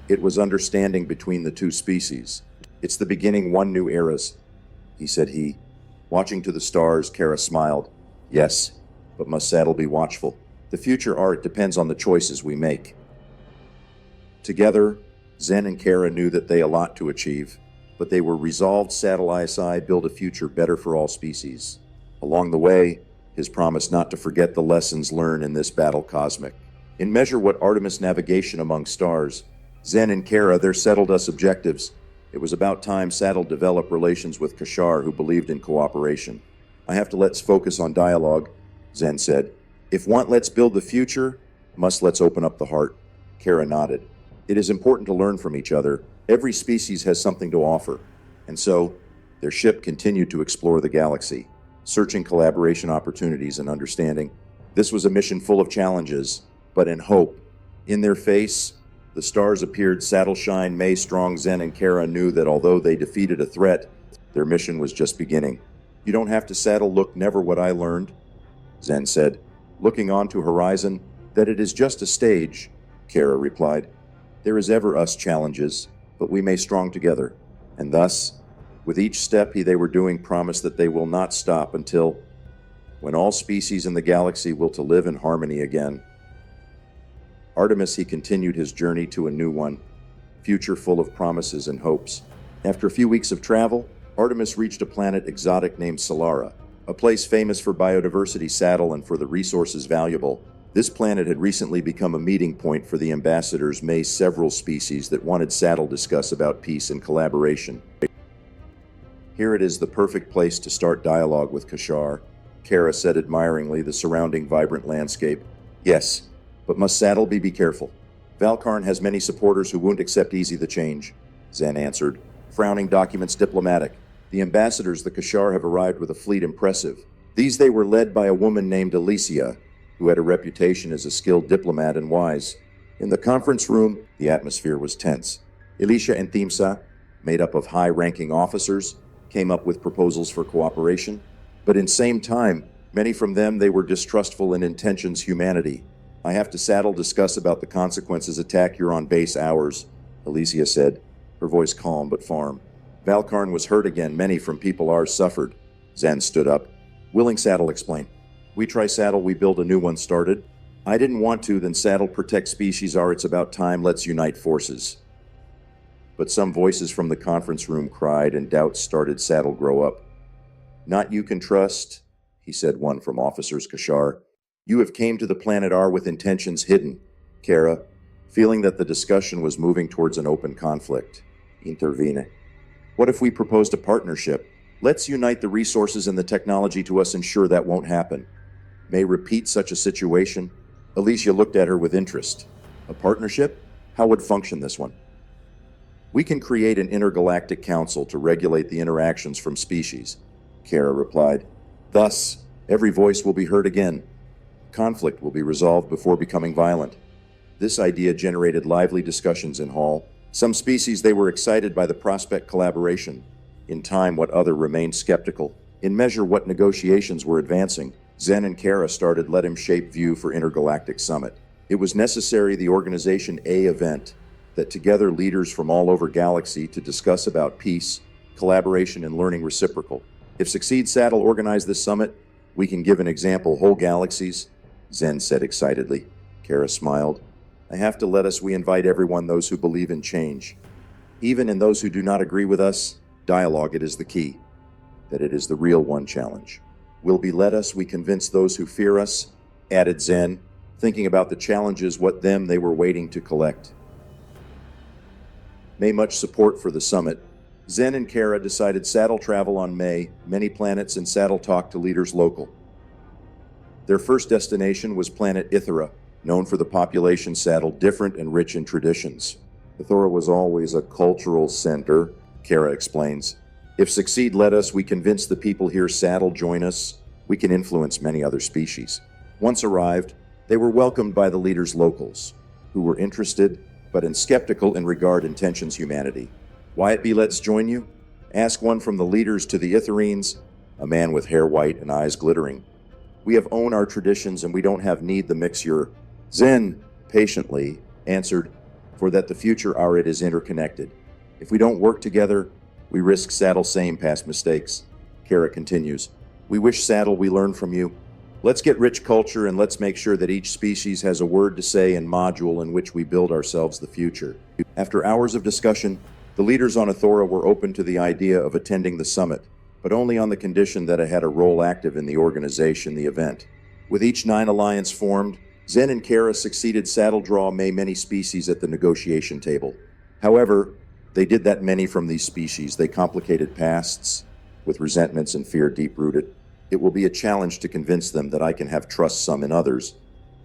Speaker 1: It was understanding between the two species. It's the beginning one new era's, he said he. Watching to the stars, Kara smiled. Yes, but must Saddle be watchful. The future art depends on the choices we make. Together, Zen and Kara knew that they had a lot to achieve, but they were resolved Saddle ISI build a future better for all species. Along the way, his promise not to forget the lessons learned in this battle cosmic. In Measure What Artemis Navigation Among Stars, Zen and Kara, there settled us objectives. It was about time Saddle develop relations with Kashar who believed in cooperation. I have to let's focus on dialogue, Zen said. If want let's build the future, must let's open up the heart. Kara nodded. It is important to learn from each other. Every species has something to offer. And so, their ship continued to explore the galaxy, searching collaboration opportunities and understanding. This was a mission full of challenges, but in hope. In their face, the stars appeared. Saddle, Shine, May, Strong, Zen, and Kara knew that although they defeated a threat, their mission was just beginning. You don't have to Saddle look never what I learned, Zen said, looking onto horizon, that it is just a stage, Kara replied. There is ever us challenges, but we may strong together. And thus, with each step they were doing promise that they will not stop until when all species in the galaxy will to live in harmony again. Artemis, he continued his journey to a new one, future full of promises and hopes. After a few weeks of travel, Artemis reached a planet exotic named Solara, a place famous for biodiversity, Saddle, and for the resources valuable. This planet had recently become a meeting point for the ambassadors May several species that wanted Saddle discuss about peace and collaboration. Here it is the perfect place to start dialogue with Kashar, Kara said admiringly the surrounding vibrant landscape. Yes, but must Saddle be careful. Valkarn has many supporters who won't accept easy the change, Zen answered, frowning. Documents diplomatic. The ambassadors, the Kashar, have arrived with a fleet impressive. These they were led by a woman named Alicia, who had a reputation as a skilled diplomat and wise. In the conference room, the atmosphere was tense. Alicia and Thimsa, made up of high-ranking officers, came up with proposals for cooperation, but in same time, many from them they were distrustful in intentions humanity. I have to Saddle discuss about the consequences attack you're on base hours, Alicia said, her voice calm but firm. Valkarn was hurt again, many from people ours suffered. Zen stood up. Willing, Saddle explain. We try Saddle, we build a new one started. I didn't want to, then Saddle protect species are, it's about time, let's unite forces. But some voices from the conference room cried and doubts started. Saddle grow up. Not you can trust, he said, one from officers Kashar. You have came to the planet R with intentions hidden. Kara, feeling that the discussion was moving towards an open conflict, intervene. What if we proposed a partnership? Let's unite the resources and the technology to us ensure that won't happen. May repeat such a situation. Alicia looked at her with interest. A partnership? How would function this one? We can create an intergalactic council to regulate the interactions from species, Kara replied. Thus, every voice will be heard again. Conflict will be resolved before becoming violent. This idea generated lively discussions in hall. Some species they were excited by the prospect collaboration. In time, what other remained skeptical. In Measure What negotiations were advancing, Zen and Kara started Let Him Shape View for Intergalactic Summit. It was necessary the Organization A event that together leaders from all over galaxy to discuss about peace, collaboration, and learning reciprocal. If Succeed Saddle organize this summit, we can give an example whole galaxies, Zen said excitedly. Kara smiled. I have to let us, we invite everyone, those who believe in change. Even in those who do not agree with us, dialogue it is the key, that it is the real one challenge. Will be let us, we convince those who fear us, added Zen, thinking about the challenges what them they were waiting to collect. May much support for the summit. Zen and Kara decided saddle travel on May, many planets, and saddle talk to leaders local. Their first destination was planet Ithera, known for the population saddle different and rich in traditions. Ithera was always a cultural center, Kara explains. If Succeed let us, we convince the people here saddle join us. We can influence many other species. Once arrived, they were welcomed by the leaders locals, who were interested but skeptical in regard intentions humanity. Why it be let's join you? Ask one from the leaders to the Itherines, a man with hair white and eyes glittering. We have owned our traditions and we don't have need the mixture. Zen, patiently, answered, for that the future our it is interconnected. If we don't work together, we risk saddle same past mistakes. Kara continues, we wish saddle we learn from you. Let's get rich culture and let's make sure that each species has a word to say and module in which we build ourselves the future. After hours of discussion, the leaders on Ithora were open to the idea of attending the summit, but only on the condition that I had a role active in the organization, the event. With each 9 alliance formed, Zen and Kara succeeded saddle draw many species at the negotiation table. However, they did that many from these species. They complicated pasts, with resentments and fear deep-rooted. It will be a challenge to convince them that I can have trust some in others,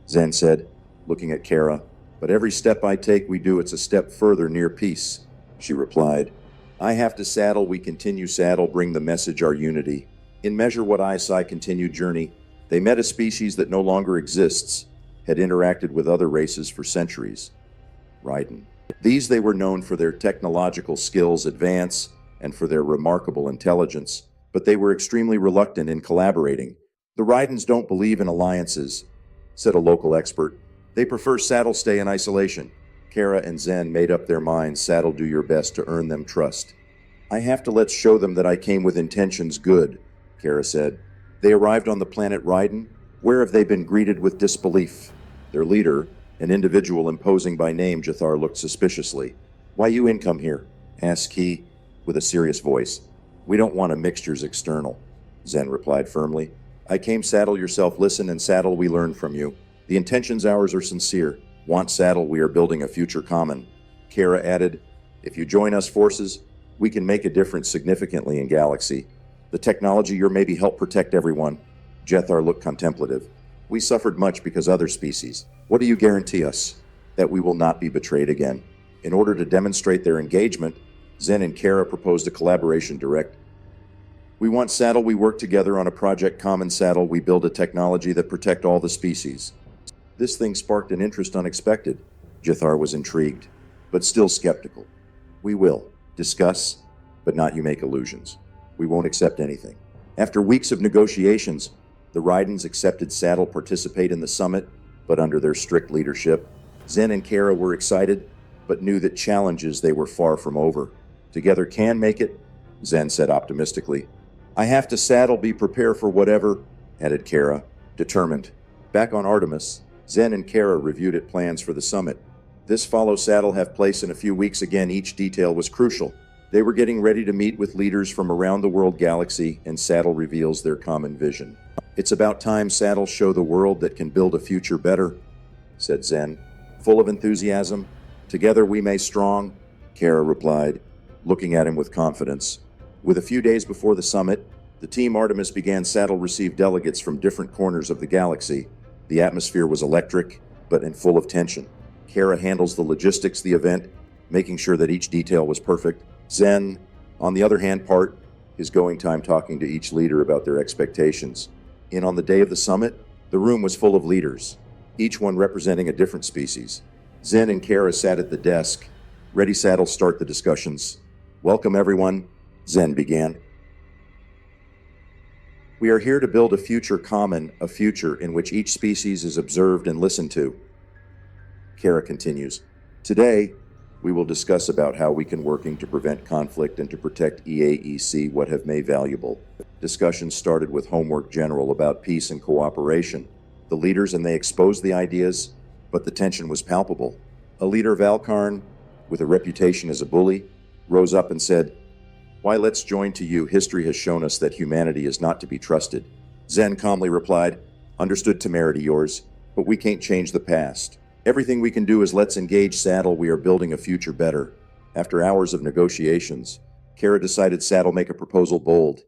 Speaker 1: Zen said, looking at Kara. But every step I take, we do, it's a step further near peace, she replied. I have to saddle, we continue saddle, bring the message our unity. In measure what I saw continue journey, they met a species that no longer exists, had interacted with other races for centuries. Raiden. These they were known for their technological skills advance and for their remarkable intelligence, but they were extremely reluctant in collaborating. The Raidens don't believe in alliances, said a local expert. They prefer saddle stay in isolation. Kara and Zen made up their minds, saddle do your best to earn them trust. I have to let's show them that I came with intentions good, Kara said. They arrived on the planet Raiden. Where have they been greeted with disbelief? Their leader, an individual imposing by name, Jathar, looked suspiciously. Why you income here? Asked he with a serious voice. We don't want a mixtures external, Zen replied firmly. I came saddle yourself, listen, and saddle we learn from you. The intentions ours are sincere. Want saddle, we are building a future common. Kara added, if you join us forces, we can make a difference significantly in galaxy. The technology your maybe help protect everyone. Jethar looked contemplative. We suffered much because other species. What do you guarantee us? That we will not be betrayed again. In order to demonstrate their engagement, Zen and Kara proposed a collaboration direct. We want saddle, we work together on a project common saddle, we build a technology that protect all the species. This thing sparked an interest unexpected. Jathar was intrigued, but still skeptical. We will discuss, but not you make illusions. We won't accept anything. After weeks of negotiations, the Raidens accepted saddle participate in the summit, but under their strict leadership. Zen and Kara were excited, but knew that challenges they were far from over. Together can make it, Zen said optimistically. I have to saddle, be prepared for whatever, added Kara, determined. Back on Artemis, Zen and Kara reviewed its plans for the summit. This follow saddle have place in a few weeks again. Each detail was crucial. They were getting ready to meet with leaders from around the world galaxy, and saddle reveals their common vision. It's about time saddle show the world that can build a future better, said Zen, full of enthusiasm. Together we may strong, Kara replied, looking at him with confidence. With a few days before the summit, the Team Artemis began saddle receive delegates from different corners of the galaxy. The atmosphere was electric, but in full of tension. Kara handles the logistics of the event, making sure that each detail was perfect. Zen, on the other hand, part his going time talking to each leader about their expectations. And on the day of the summit, the room was full of leaders, each one representing a different species. Zen and Kara sat at the desk. Ready, saddle, start the discussions. Welcome, everyone, Zen began. We are here to build a future common, a future in which each species is observed and listened to. Kara continues. Today, we will discuss about how we can working to prevent conflict and to protect EAEC what have made valuable. Discussions started with homework general about peace and cooperation. The leaders and they exposed the ideas, but the tension was palpable. A leader, Valkarn, with a reputation as a bully, rose up and said, Why, let's join to you. History has shown us that humanity is not to be trusted. Zen calmly replied, Understood, temerity yours, but we can't change the past. Everything we can do is let's engage saddle. We are building a future better. After hours of negotiations, Kara decided Saddle make a proposal bold.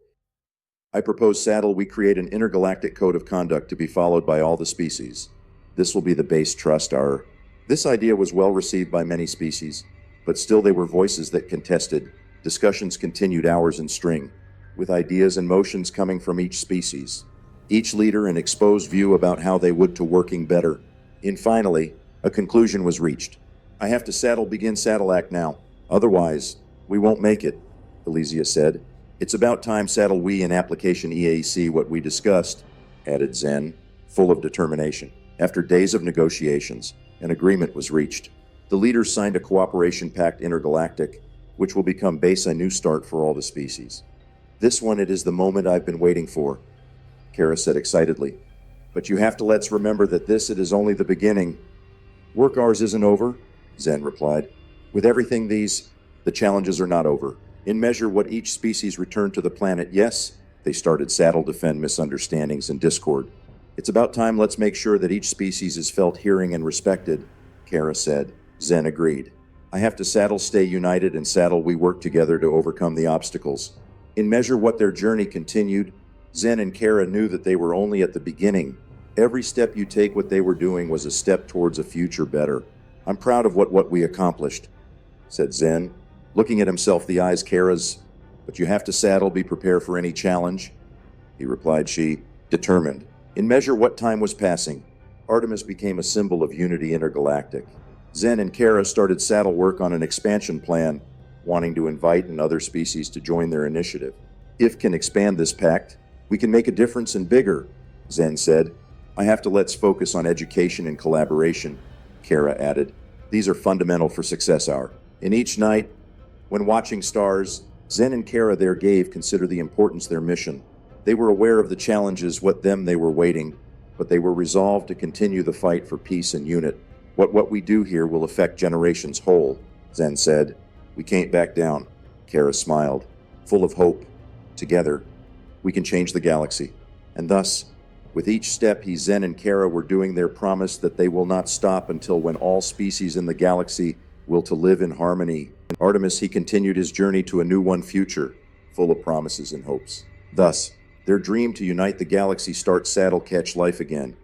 Speaker 1: I propose, Saddle, we create an intergalactic code of conduct to be followed by all the species. This will be the base trust our... This idea was well received by many species, but still they were voices that contested. Discussions continued hours in string, with ideas and motions coming from each species. Each leader an exposed view about how they would to working better. And finally, a conclusion was reached. I have to begin Saddle Act now. Otherwise, we won't make it, Elysia said. It's about time, Saddle, we in application EAC what we discussed, added Zen, full of determination. After days of negotiations, an agreement was reached. The leaders signed a cooperation pact intergalactic, which will become base a new start for all the species. This one, it is the moment I've been waiting for, Kara said excitedly. But you have to let's remember that this, it is only the beginning. Work ours isn't over, Zen replied. With everything the challenges are not over. In measure what each species returned to the planet, yes, they started Saddle defend misunderstandings and discord. It's about time let's make sure that each species is felt hearing and respected, Kara said. Zen agreed. I have to Saddle stay united and Saddle we work together to overcome the obstacles. In measure what their journey continued, Zen and Kara knew that they were only at the beginning. Every step you take what they were doing was a step towards a future better. I'm proud of what we accomplished, said Zen, looking at himself, the eyes Kara's. But you have to Saddle be prepared for any challenge, he replied, she, determined. In measure what time was passing, Artemis became a symbol of unity intergalactic. Zen and Kara started Saddle work on an expansion plan, wanting to invite and other species to join their initiative. If can expand this pact, we can make a difference and bigger, Zen said. I have to let's focus on education and collaboration, Kara added. These are fundamental for success hour. In each night, when watching stars, Zen and Kara there gave consider the importance their mission. They were aware of the challenges they were waiting, but they were resolved to continue the fight for peace and unit. What we do here will affect generations whole, Zen said. We can't back down, Kara smiled, full of hope. Together, we can change the galaxy. And thus, with each step Zen and Kara were doing their promise that they will not stop until when all species in the galaxy will to live in harmony. Artemis, he continued his journey to a new one future, full of promises and hopes. Thus, their dream to unite the galaxy start Saddle catch life again.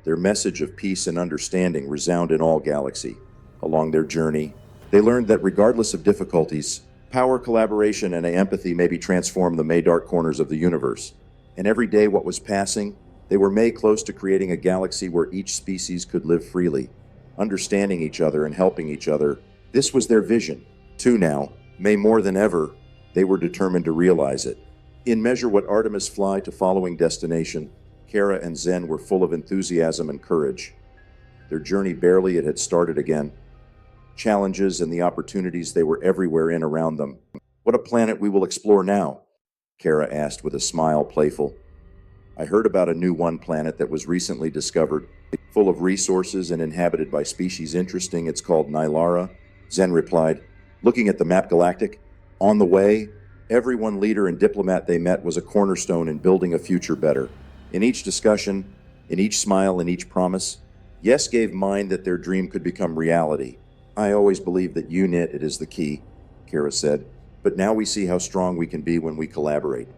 Speaker 1: Their message of peace and understanding resound in all galaxy. Along their journey, they learned that regardless of difficulties, power, collaboration, and empathy may be transformed the dark corners of the universe. And every day what was passing, they were made close to creating a galaxy where each species could live freely, understanding each other and helping each other. This was their vision. Too now, may more than ever, they were determined to realize it. In measure what Artemis fly to following destination, Kara and Zen were full of enthusiasm and courage. Their journey barely it had started again. Challenges and the opportunities they were everywhere in around them. What a planet we will explore now, Kara asked with a smile, playful. I heard about a new one planet that was recently discovered, full of resources and inhabited by species interesting. It's called Nylara, Zen replied, looking at the map galactic. On the way, everyone leader and diplomat they met was a cornerstone in building a future better. In each discussion, in each smile, in each promise, yes gave mind that their dream could become reality. I always believed that unit it is the key, Kara said, but now we see how strong we can be when we collaborate.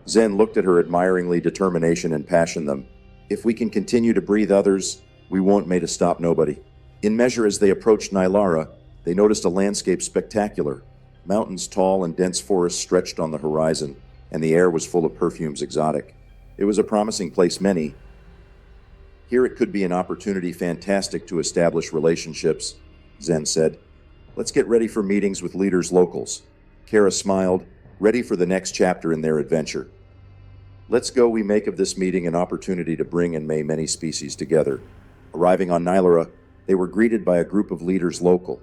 Speaker 1: Zen looked at her admiringly, determination and passion them. If we can continue to breathe others, we won't make a stop nobody. In measure as they approached Nylara, they noticed a landscape spectacular. Mountains tall and dense forests stretched on the horizon, and the air was full of perfumes exotic. It was a promising place many. Here it could be an opportunity fantastic to establish relationships, Zen said. Let's get ready for meetings with leaders locals. Kara smiled, ready for the next chapter in their adventure. Let's go, we make of this meeting an opportunity to bring and may many species together. Arriving on Nylara, they were greeted by a group of leaders local.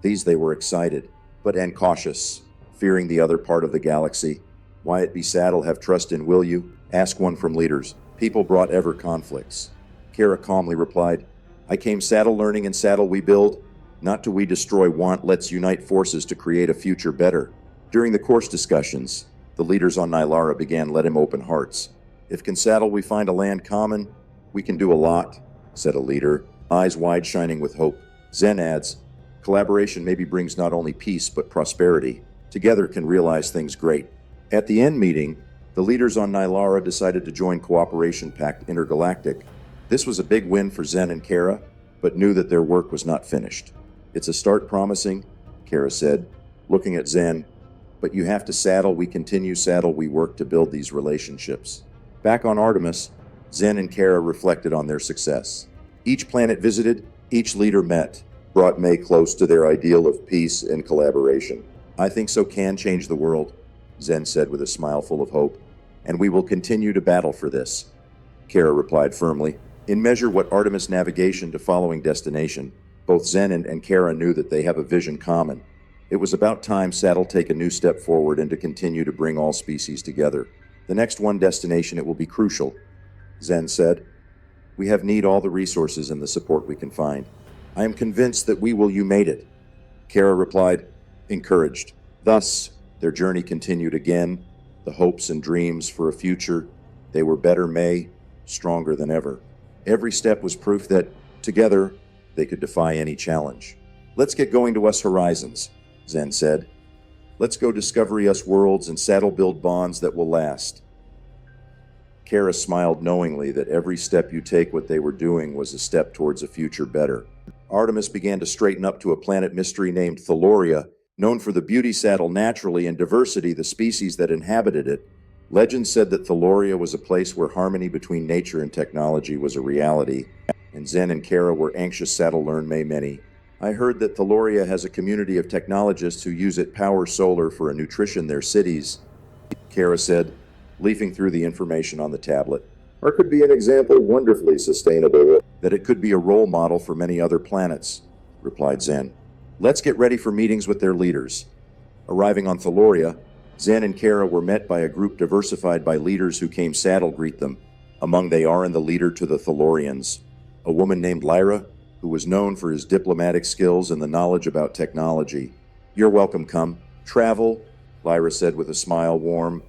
Speaker 1: They were excited, but and cautious, fearing the other part of the galaxy. Why it be Saddle have trust in will you? Ask one from leaders. People brought ever conflicts. Kara calmly replied, I came Saddle learning and Saddle we build, not to we destroy want, let's unite forces to create a future better. During the course discussions, the leaders on Nylara began let him open hearts. If can Saddle we find a land common, we can do a lot, said a leader, eyes wide shining with hope. Zen adds, Collaboration maybe brings not only peace but prosperity. Together can realize things great. At the end meeting, the leaders on Nylara decided to join Cooperation Pact Intergalactic. This was a big win for Zen and Kara, but knew that their work was not finished. It's a start promising, Kara said, looking at Zen. But you have to saddle, we continue saddle, we work to build these relationships. Back on Artemis, Zen and Kara reflected on their success. Each planet visited, each leader met, brought May close to their ideal of peace and collaboration. I think so can change the world, Zen said with a smile full of hope, and we will continue to battle for this. Kara replied firmly. In measure what Artemis navigation to following destination, both Zen and Kara knew that they have a vision common. It was about time Saddle take a new step forward and to continue to bring all species together. The next one destination, it will be crucial, Zen said. We have need all the resources and the support we can find. I am convinced that we will. You made it. Kara replied, encouraged. Thus, their journey continued again, the hopes and dreams for a future. They were better, May, stronger than ever. Every step was proof that, together, they could defy any challenge. Let's get going to us horizons, Zen said. Let's go discovery us worlds and saddle build bonds that will last. Kara smiled knowingly that every step you take what they were doing was a step towards a future better. Artemis began to straighten up to a planet mystery named Thaloria, known for the beauty saddle naturally and diversity the species that inhabited it. Legend said that Thaloria was a place where harmony between nature and technology was a reality, and Zen and Kara were anxious saddle learn many. I heard that Thaloria has a community of technologists who use it power solar for a nutrition their cities, Kara said, leafing through the information on the tablet. Or could be an example wonderfully sustainable. That it could be a role model for many other planets, replied Zen. Let's get ready for meetings with their leaders. Arriving on Thaloria, Zen and Kara were met by a group diversified by leaders who came saddle greet them. Among they are and the leader to the Thalorians, a woman named Lyra, who was known for his diplomatic skills and the knowledge about technology. You're welcome, come. Travel, Lyra said with a smile, warm.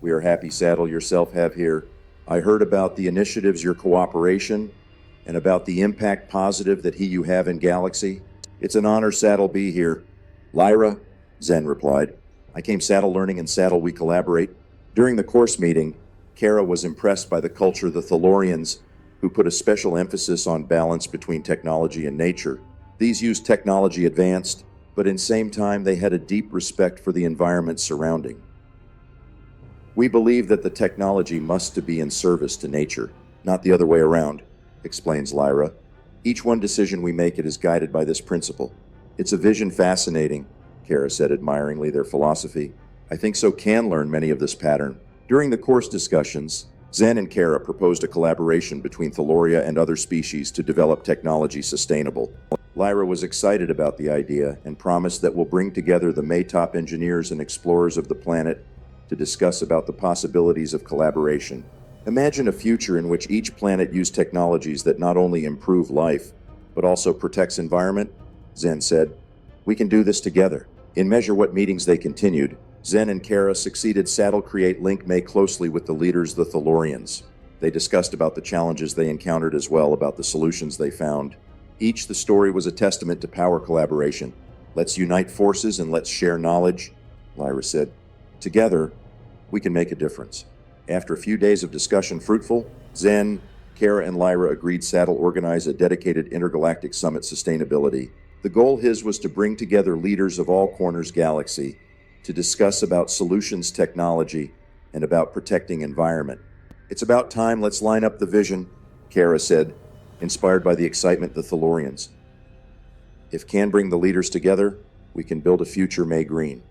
Speaker 1: We are happy saddle yourself have here. I heard about the initiatives, your cooperation, and about the impact positive that you have in Galaxy. It's an honor saddle be here. Lyra, Zen replied. I came saddle learning and saddle we collaborate. During the course meeting, Kara was impressed by the culture of the Thalorians, who put a special emphasis on balance between technology and nature. These used technology advanced, but in same time they had a deep respect for the environment surrounding. We believe that the technology must be in service to nature, not the other way around, explains Lyra. Each one decision we make it is guided by this principle. It's a vision fascinating, Kara said admiringly their philosophy. I think so can learn many of this pattern. During the course discussions, Zen and Kara proposed a collaboration between Thaloria and other species to develop technology sustainable. Lyra was excited about the idea and promised that we'll bring together the May top engineers and explorers of the planet to discuss about the possibilities of collaboration. Imagine a future in which each planet used technologies that not only improve life, but also protects environment, Zen said. We can do this together. In measure what meetings they continued, Zen and Kara succeeded saddle create link May closely with the leaders, the Thalorians. They discussed about the challenges they encountered as well about the solutions they found. Each the story was a testament to power collaboration. Let's unite forces and let's share knowledge, Lyra said. Together, we can make a difference. After a few days of discussion fruitful, Zen, Kara, and Lyra agreed saddle organize a dedicated intergalactic summit sustainability. The goal was to bring together leaders of all corners galaxy to discuss about solutions technology and about protecting environment. It's about time, let's line up the vision, Kara said, inspired by the excitement of the Thalorians. If can bring the leaders together, we can build a future May green.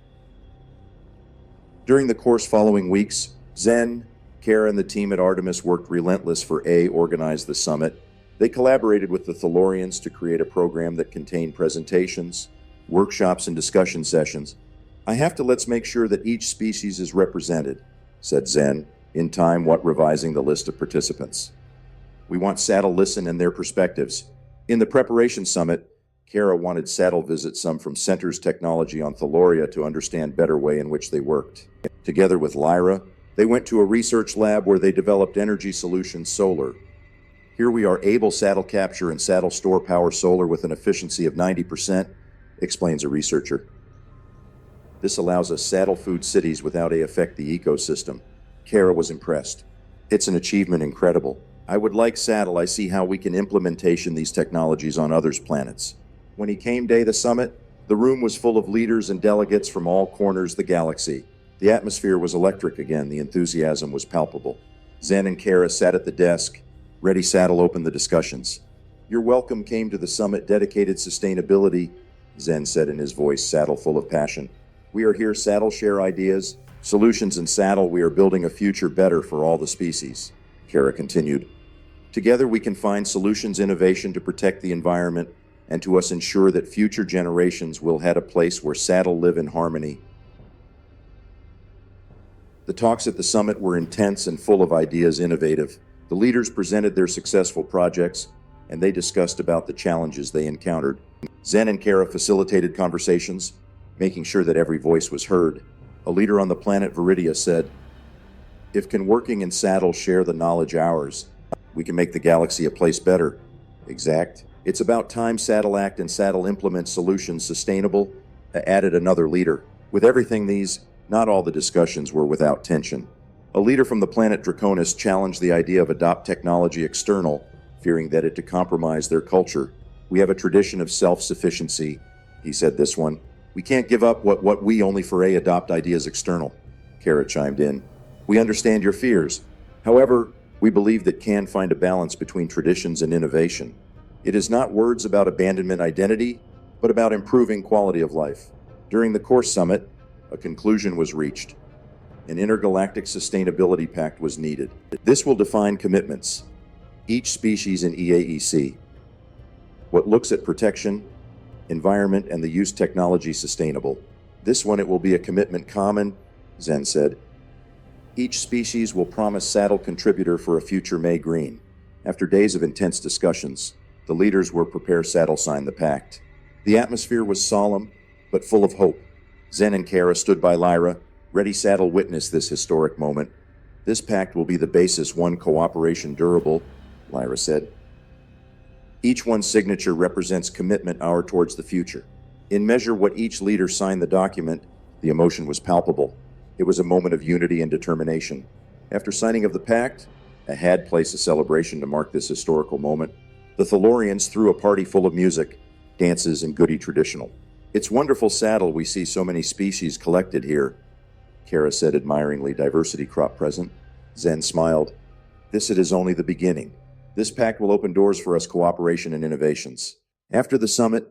Speaker 1: During the course following weeks, Zen, Kara, and the team at Artemis worked relentless for organize the summit. They collaborated with the Thalorians to create a program that contained presentations, workshops, and discussion sessions. Let's make sure that each species is represented, said Zen, in time revising the list of participants. We want Saddle listen and their perspectives. In the preparation summit, Kara wanted Saddle visit some from Center's technology on Thaloria to understand better way in which they worked. Together with Lyra, they went to a research lab where they developed energy solutions solar. Here we are able saddle capture and saddle store power solar with an efficiency of 90%, explains a researcher. This allows us saddle food cities without a affect the ecosystem. Kara was impressed. It's an achievement incredible. I would like saddle. I see how we can implementation these technologies on others' planets. When he came day the summit, the room was full of leaders and delegates from all corners of the galaxy. The atmosphere was electric again. The enthusiasm was palpable. Zen and Kara sat at the desk. Ready Saddle opened the discussions. Your welcome came to the summit dedicated sustainability, Zen said in his voice, Saddle full of passion. We are here, Saddle, share ideas, solutions, and Saddle, we are building a future better for all the species. Kara continued. Together we can find solutions, innovation to protect the environment and to us ensure that future generations will have a place where Saddle live in harmony. The talks at the summit were intense and full of ideas, innovative. The leaders presented their successful projects, and they discussed about the challenges they encountered. Zen and Kara facilitated conversations, making sure that every voice was heard. A leader on the planet Viridia said, if can working in Saddle share the knowledge ours, we can make the galaxy a place better. Exact. It's about time Saddle act and Saddle implement solutions sustainable, added another leader. With everything these, not all the discussions were without tension. A leader from the planet Draconis challenged the idea of adopt technology external, fearing that it to compromise their culture. We have a tradition of self-sufficiency, he said this one. We can't give up what we only for adopt ideas external. Kara chimed in. We understand your fears. However, we believe that can find a balance between traditions and innovation. It is not words about abandonment identity, but about improving quality of life. During the Core Summit, a conclusion was reached. An intergalactic sustainability pact was needed. This will define commitments. Each species in EAEC. What looks at protection, environment, and the use technology sustainable. This one it will be a commitment common, Zen said. Each species will promise Saddle contributor for a future May Green. After days of intense discussions, the leaders were prepared Saddle sign the pact. The atmosphere was solemn, but full of hope. Zen and Kara stood by Lyra. Ready Saddle witnessed this historic moment. This pact will be the basis one cooperation durable, Lyra said. Each one's signature represents commitment hour towards the future. In measure what each leader signed the document, the emotion was palpable. It was a moment of unity and determination. After signing of the pact, a had placed a celebration to mark this historical moment. The Thalorians threw a party full of music, dances, and goody traditional. It's wonderful Saddle we see so many species collected here, Kara said admiringly, diversity crop present. Zen smiled. This it is only the beginning. This pact will open doors for us cooperation and innovations. After the summit,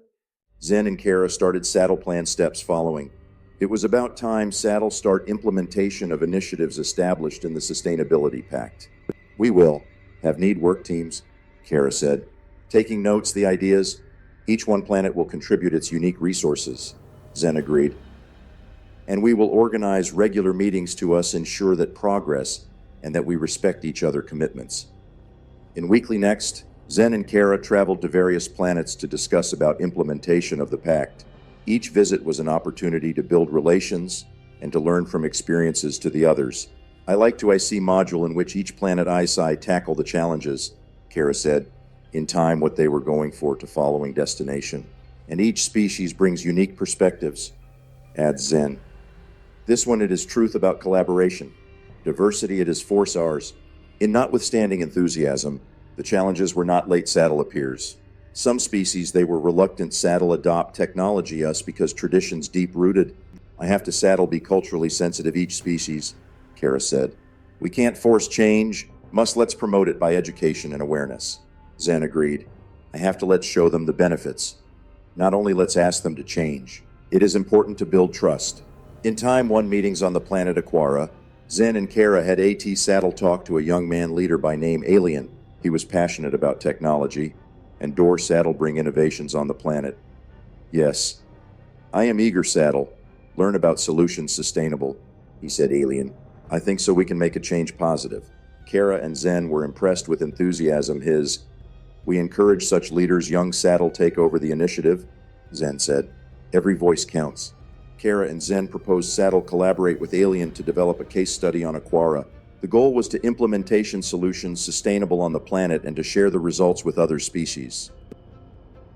Speaker 1: Zen and Kara started Saddle plan steps following. It was about time Saddle start implementation of initiatives established in the Sustainability Pact. We will have need work teams, Kara said. Taking notes, the ideas, each one planet will contribute its unique resources, Zen agreed. And we will organize regular meetings to us ensure that progress and that we respect each other commitments. In Weekly Next, Zen and Kara traveled to various planets to discuss about implementation of the pact. Each visit was an opportunity to build relations and to learn from experiences to the others. I like to see module in which each planet eyesight tackle the challenges, Kara said, in time what they were going for to following destination. And each species brings unique perspectives, adds Zen. This one it is truth about collaboration. Diversity it is force ours. In notwithstanding enthusiasm, the challenges were not late Saddle appears. Some species they were reluctant Saddle adopt technology us because traditions deep-rooted. I have to Saddle be culturally sensitive each species, Kara said. We can't force change, must let's promote it by education and awareness. Zen agreed. I have to let's show them the benefits. Not only let's ask them to change. It is important to build trust. In time one meetings on the planet Aquara, Zen and Kara had AT Saddle talk to a young man leader by name Alien. He was passionate about technology, and Door Saddle bring innovations on the planet. Yes, I am eager Saddle. Learn about solutions sustainable, he said Alien. I think so we can make a change positive. Kara and Zen were impressed with enthusiasm We encourage such leaders young Saddle take over the initiative, Zen said. Every voice counts. Kara and Zen proposed Saddle collaborate with Alien to develop a case study on Aquara. The goal was to implementation solutions sustainable on the planet and to share the results with other species.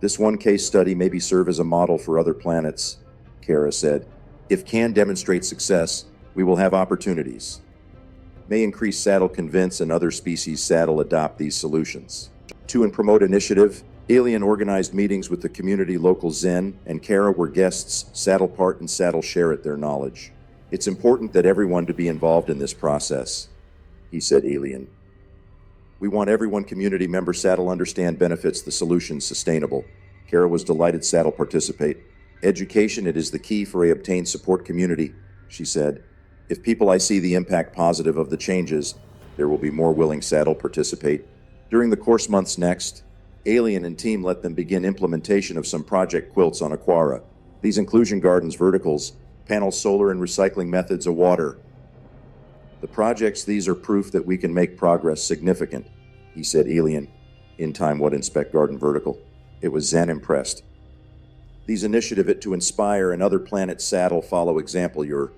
Speaker 1: This one case study maybe serve as a model for other planets, Kara said. If can demonstrate success, we will have opportunities. May increase saddle convince and other species saddle adopt these solutions. To and promote initiative, Alien organized meetings with the community. Local Zen and Kara were guests, saddle part and saddle share at their knowledge. It's important that everyone to be involved in this process, he said. Alien. We want everyone community member saddle understand benefits the solution sustainable. Kara was delighted saddle participate. Education it is the key for a obtain support community, she said. If people I see the impact positive of the changes, there will be more willing saddle participate. During the course months next, Alien and team let them begin implementation of some project quilts on Aquara. These inclusion gardens verticals, panel solar and recycling methods of water. The projects these are proof that we can make progress significant, he said. Alien, in time what inspect garden vertical. It was Zen impressed. These initiative it to inspire and other planets saddle follow example your.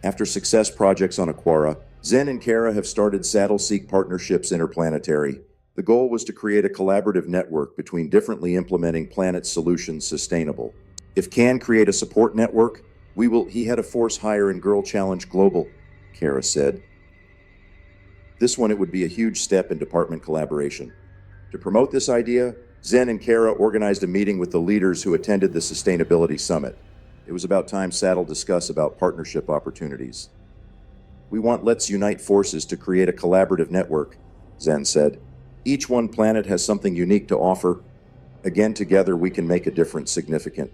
Speaker 1: After success projects on Aquara, Zen and Kara have started saddle seek partnerships interplanetary. The goal was to create a collaborative network between differently implementing planet solutions sustainable. If can create a support network, we will. He had a force hire in Girl Challenge Global, Kara said. This one it would be a huge step in department collaboration. To promote this idea, Zen and Kara organized a meeting with the leaders who attended the Sustainability Summit. It was about time saddle discuss about partnership opportunities. We want let's unite forces to create a collaborative network, Zen said. Each one planet has something unique to offer. Again, together we can make a difference significant.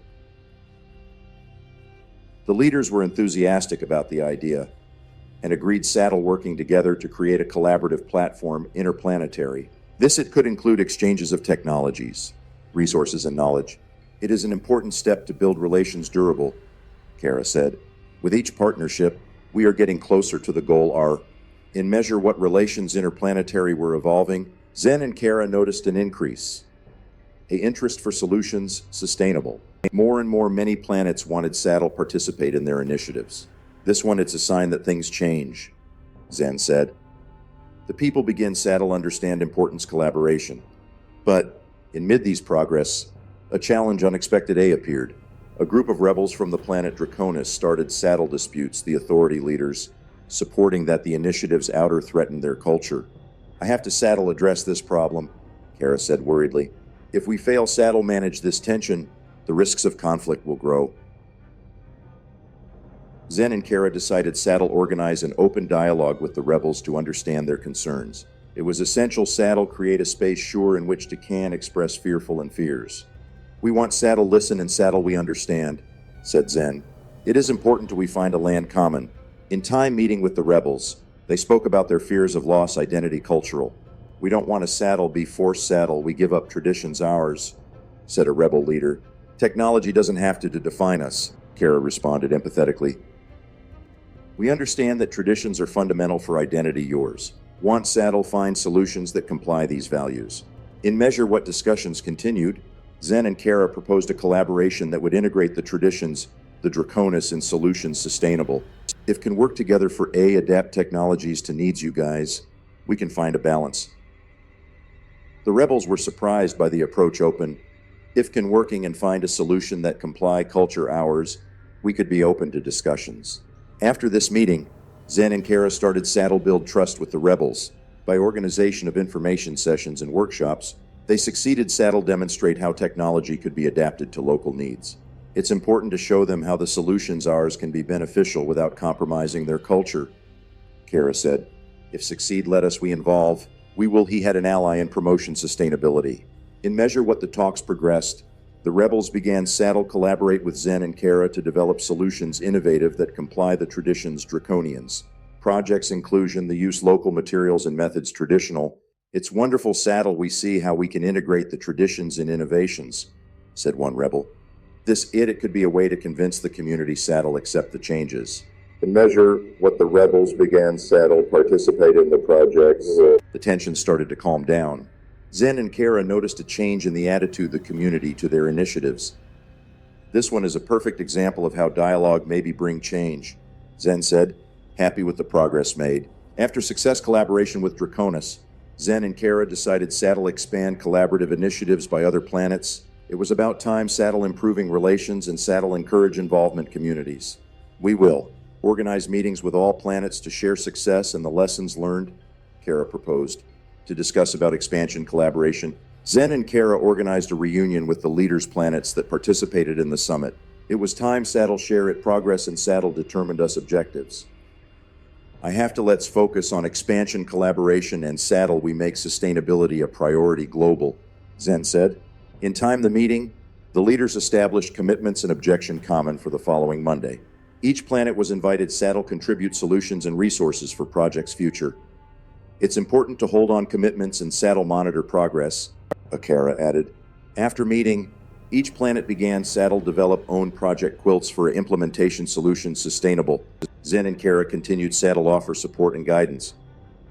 Speaker 1: The leaders were enthusiastic about the idea and agreed saddle working together to create a collaborative platform interplanetary. This it could include exchanges of technologies, resources and knowledge. It is an important step to build relations durable, Kara said. With each partnership, we are getting closer to the goal our. In measure what relations interplanetary were evolving, Zen and Kara noticed an increase. A interest for solutions sustainable. More and more many planets wanted saddle participate in their initiatives. This one it's a sign that things change, Zen said. The people begin saddle understand importance collaboration. But, in mid these progress, a challenge unexpected appeared. A group of rebels from the planet Draconis started saddle disputes, the authority leaders, supporting that the initiative's outer threatened their culture. I have to saddle address this problem, Kara said worriedly. If we fail saddle manage this tension, the risks of conflict will grow. Zen and Kara decided saddle organize an open dialogue with the rebels to understand their concerns. It was essential saddle create a space sure in which to can express fearful and fears. We want saddle listen and saddle we understand, said Zen. It is important to we find a land common. In time meeting with the rebels, they spoke about their fears of loss identity cultural. We don't want a saddle be forced saddle, we give up traditions ours, said a rebel leader. Technology doesn't have to define us, Kara responded empathetically. We understand that traditions are fundamental for identity yours. Want saddle find solutions that comply these values. In measure what discussions continued, Zen and Kara proposed a collaboration that would integrate the traditions, the Draconis and solutions sustainable. If can work together for adapt technologies to needs you guys, we can find a balance. The rebels were surprised by the approach open. If can working and find a solution that comply culture ours, we could be open to discussions. After this meeting, Zen and Kara started saddle build trust with the rebels. By organization of information sessions and workshops, they succeeded saddle demonstrate how technology could be adapted to local needs. It's important to show them how the solutions ours can be beneficial without compromising their culture, Kara said. If succeed let us we involve, we will he had an ally in promotion sustainability. In measure what the talks progressed, the rebels began saddle collaborate with Zen and Kara to develop solutions innovative that comply the traditions draconians. Projects inclusion the use local materials and methods traditional. It's wonderful saddle we see how we can integrate the traditions and innovations, said one rebel. It could be a way to convince the community saddle accept the changes. In measure what the rebels began saddle participate in the projects. The tension started to calm down. Zen and Kara noticed a change in the attitude of the community to their initiatives. This one is a perfect example of how dialogue maybe bring change, Zen said, happy with the progress made. After success collaboration with Draconis, Zen and Kara decided saddle expand collaborative initiatives by other planets. It was about time Saddle improving relations and Saddle encourage involvement communities. We will organize meetings with all planets to share success and the lessons learned, Kara proposed, to discuss about expansion collaboration. Zen and Kara organized a reunion with the leaders' planets that participated in the summit. It was time Saddle share it progress and Saddle determined us objectives. I have to let's focus on expansion collaboration and Saddle we make sustainability a priority global, Zen said. In time the meeting, the leaders established commitments and objection common for the following Monday. Each planet was invited Saddle contribute solutions and resources for project's future. It's important to hold on commitments and Saddle monitor progress, Akara added. After meeting, each planet began Saddle develop own project quilts for implementation solutions sustainable. Zen and Kara continued Saddle offer support and guidance.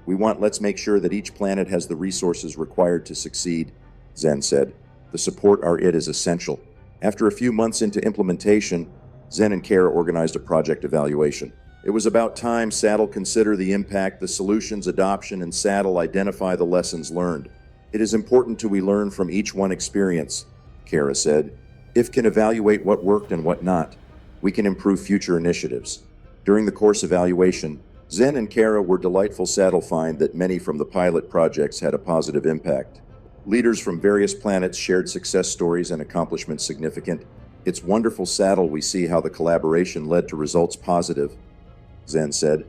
Speaker 1: Let's make sure that each planet has the resources required to succeed, Zen said. The support is essential. After a few months into implementation, Zen and Kara organized a project evaluation. It was about time Saddle consider the impact, the solutions adoption, and Saddle identify the lessons learned. It is important we learn from each one experience, Kara said. If can evaluate what worked and what not, we can improve future initiatives. During the course evaluation, Zen and Kara were delightful Saddle find that many from the pilot projects had a positive impact. Leaders from various planets shared success stories and accomplishments significant. It's wonderful Saddle we see how the collaboration led to results positive, Zen said.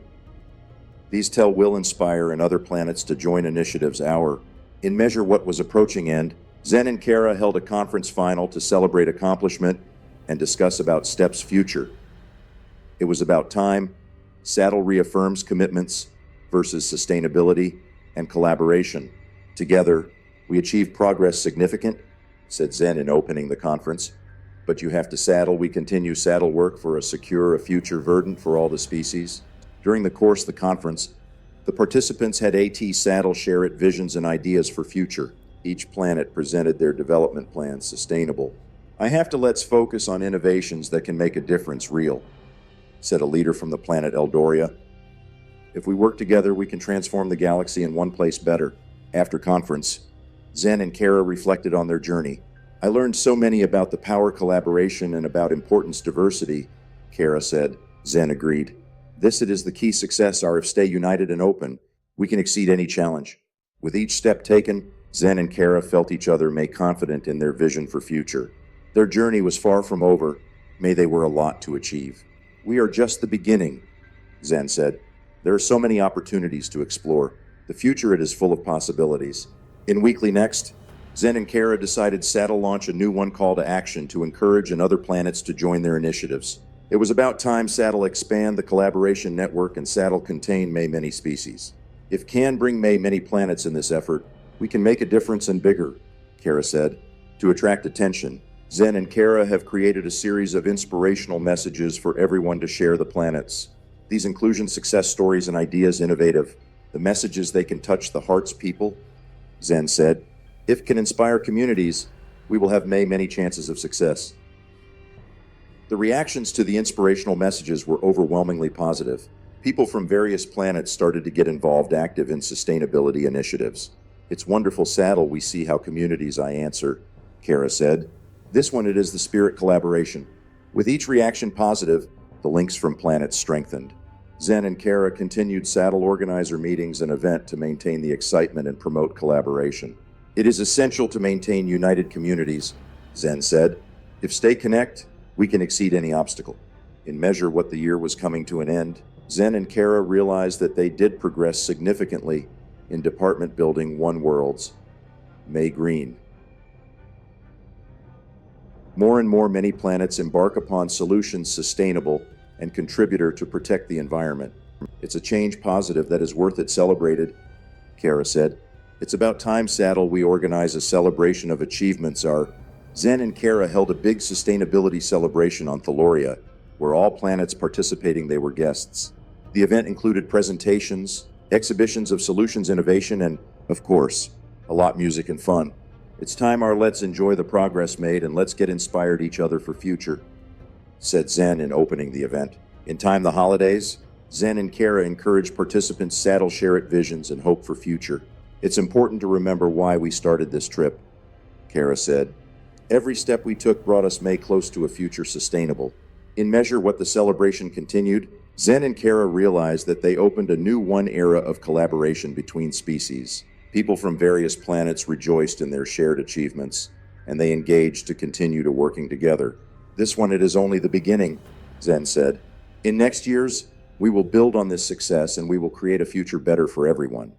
Speaker 1: These will inspire and other planets to join initiatives in measure what was approaching end. Zen and Kara held a conference final to celebrate accomplishment and discuss about steps future. It was about time Saddle reaffirms commitments versus sustainability and collaboration. Together, we achieved progress significant, said Zen in opening the conference. But you have to Saddle, we continue Saddle work for a future verdant for all the species. During the course of the conference, the participants had Saddle share it visions and ideas for future. Each planet presented their development plans sustainable. I have to let's focus on innovations that can make a difference real, said a leader from the planet Eldoria. If we work together, we can transform the galaxy in one place better. After conference, Zen and Kara reflected on their journey. I learned so many about the power collaboration and about importance diversity, Kara said. Zen agreed. It is the key success if stay united and open, we can exceed any challenge. With each step taken, Zen and Kara felt each other make confident in their vision for future. Their journey was far from over. They were a lot to achieve. We are just the beginning, Zen said. There are so many opportunities to explore. The future is full of possibilities. In Weekly Next, Zen and Kara decided Saddle launch a new call to action to encourage other planets to join their initiatives. It was about time Saddle expand the collaboration network and Saddle contain many species. If can bring many planets in this effort, we can make a difference and bigger, Kara said. To attract attention, Zen and Kara have created a series of inspirational messages for everyone to share the planets. These inclusion success stories and ideas innovative. The messages they can touch the hearts people, Zen said. If can inspire communities, we will have many chances of success. The reactions to the inspirational messages were overwhelmingly positive. People from various planets started to get involved active in sustainability initiatives. It's wonderful Saddle we see how communities answer, Kara said. It is the spirit collaboration. With each reaction positive, the links from planets strengthened. Zen and Kara continued Saddle organizer meetings and event to maintain the excitement and promote collaboration. It is essential to maintain united communities, Zen said. If stay connect, we can exceed any obstacle. In measure what the year was coming to an end, Zen and Kara realized that they did progress significantly in department building One World's May Green. More and more many planets embark upon solutions sustainable and contributor to protect the environment. It's a change positive that is worth it celebrated, Kara said. It's about time Saddle we organize a celebration of achievements. Zen and Kara held a big sustainability celebration on Thaloria, where all planets participating they were guests. The event included presentations, exhibitions of solutions innovation, and, of course, a lot music and fun. It's time let's enjoy the progress made and let's get inspired each other for future, said Zen in opening the event. In time the holidays, Zen and Kara encouraged participants Saddle share it visions and hope for future. It's important to remember why we started this trip, Kara said. Every step we took brought us May close to a future sustainable. In measure what the celebration continued, Zen and Kara realized that they opened a new era of collaboration between species. People from various planets rejoiced in their shared achievements, and they engaged to continue to working together. This one, it is only the beginning, Zen said. In next years, we will build on this success and we will create a future better for everyone.